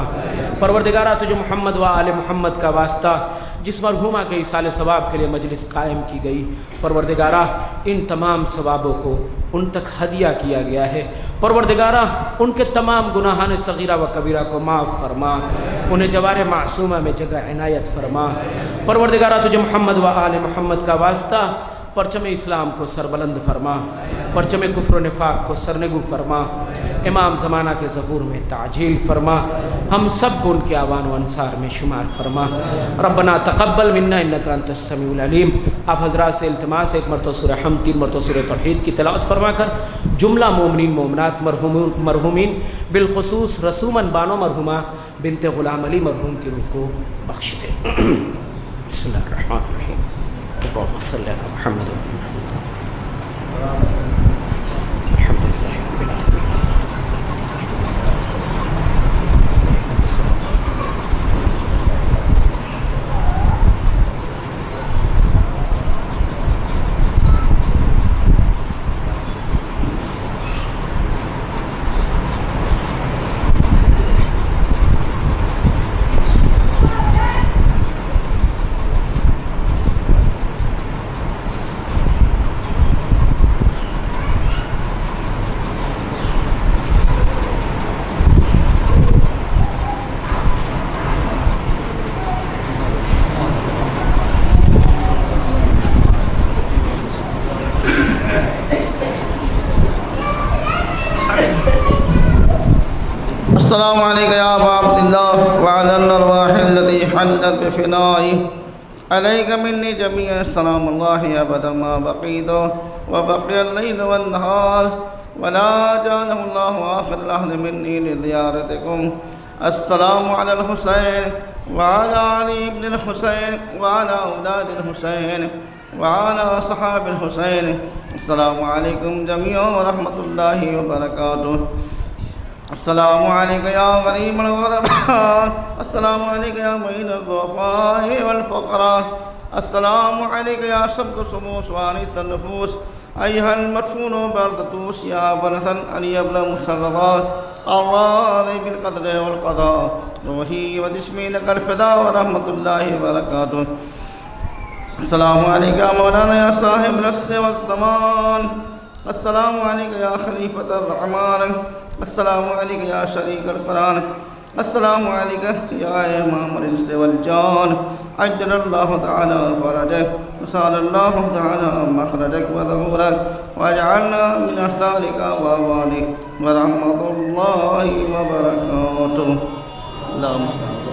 پروردگارہ تجھے محمد و آل محمد کا واسطہ جس مرحومہ کے ایصال ثواب کے لیے مجلس قائم کی گئی، پروردگارہ ان تمام ثوابوں کو ان تک ہدیہ کیا گیا ہے. پروردگارہ ان کے تمام گناہان صغیرہ و کبیرہ کو معاف فرما. انہیں جوار معصومہ میں جگہ عنایت فرما. پروردگارہ تجھے محمد و آل محمد کا واسطہ پرچم اسلام کو سربلند فرما. پرچم کفر و نفاق کو سرنگو فرما. امام زمانہ کے ظہور میں تعجیل فرما. ہم سب کو ان کے آوان و انصار میں شمار فرما. ربنا تقبل منا انک انت السمیع العلیم. آپ حضرات سے التماس ایک مرتبہ سورہ حمد 3 مرتبہ سورہ توحید کی تلاوت فرما کر جملہ مومنین مومنات مرحومین بالخصوص رسوماً بانو مرحومہ بنت غلام علی مرحوم کی روح کو بخش دیں. بسم اللہ الرحمن الرحیم. اللهم صل على محمد وعلى الحمد لله رب العالمين. السلام علیکم یا ابا عبداللہ وعلی الارواح التي حلت بفنائی علیک منی جمیع السلام اللہ ابدا ما بقیت وبقی اللیل والنہار ولا جعلہ اللہ آخر العہد منی لزیارتکم. السلام علی الحسین وعلی علی ابن الحسین وعلی اولاد الحسین وعلی صحاب الحسین. السلام علیکم جمیع ورحمۃ اللہ وبرکاتہ. السلام علیکم یا غریب الغرباء. السلام علیکم یا معین الضعفاء والفقراء. السلام علیکم یا شبد الشموس وانس النفوس ایہا المدفون بردتوس یا بنسن علی ابن مسرطات الراضی بالقدر والقضاء روحی و جسمی لک الفداء ورحمۃ اللہ وبرکاتہ. السلام علیکم یا مولانا یا صاحب العصر والزمان. السلام علیکم یا خلیفۃ الرحمن. السلام علیکم یا شریک القرآن. السلام علیکم یا امام الانس والجان. عجل اللہ تعالی فرجک وسال اللہ تعالی مخرجک وظہورک واجعلنا من احسانک وعوانک ورحمۃ اللہ وبرکاتہ. اللہم صل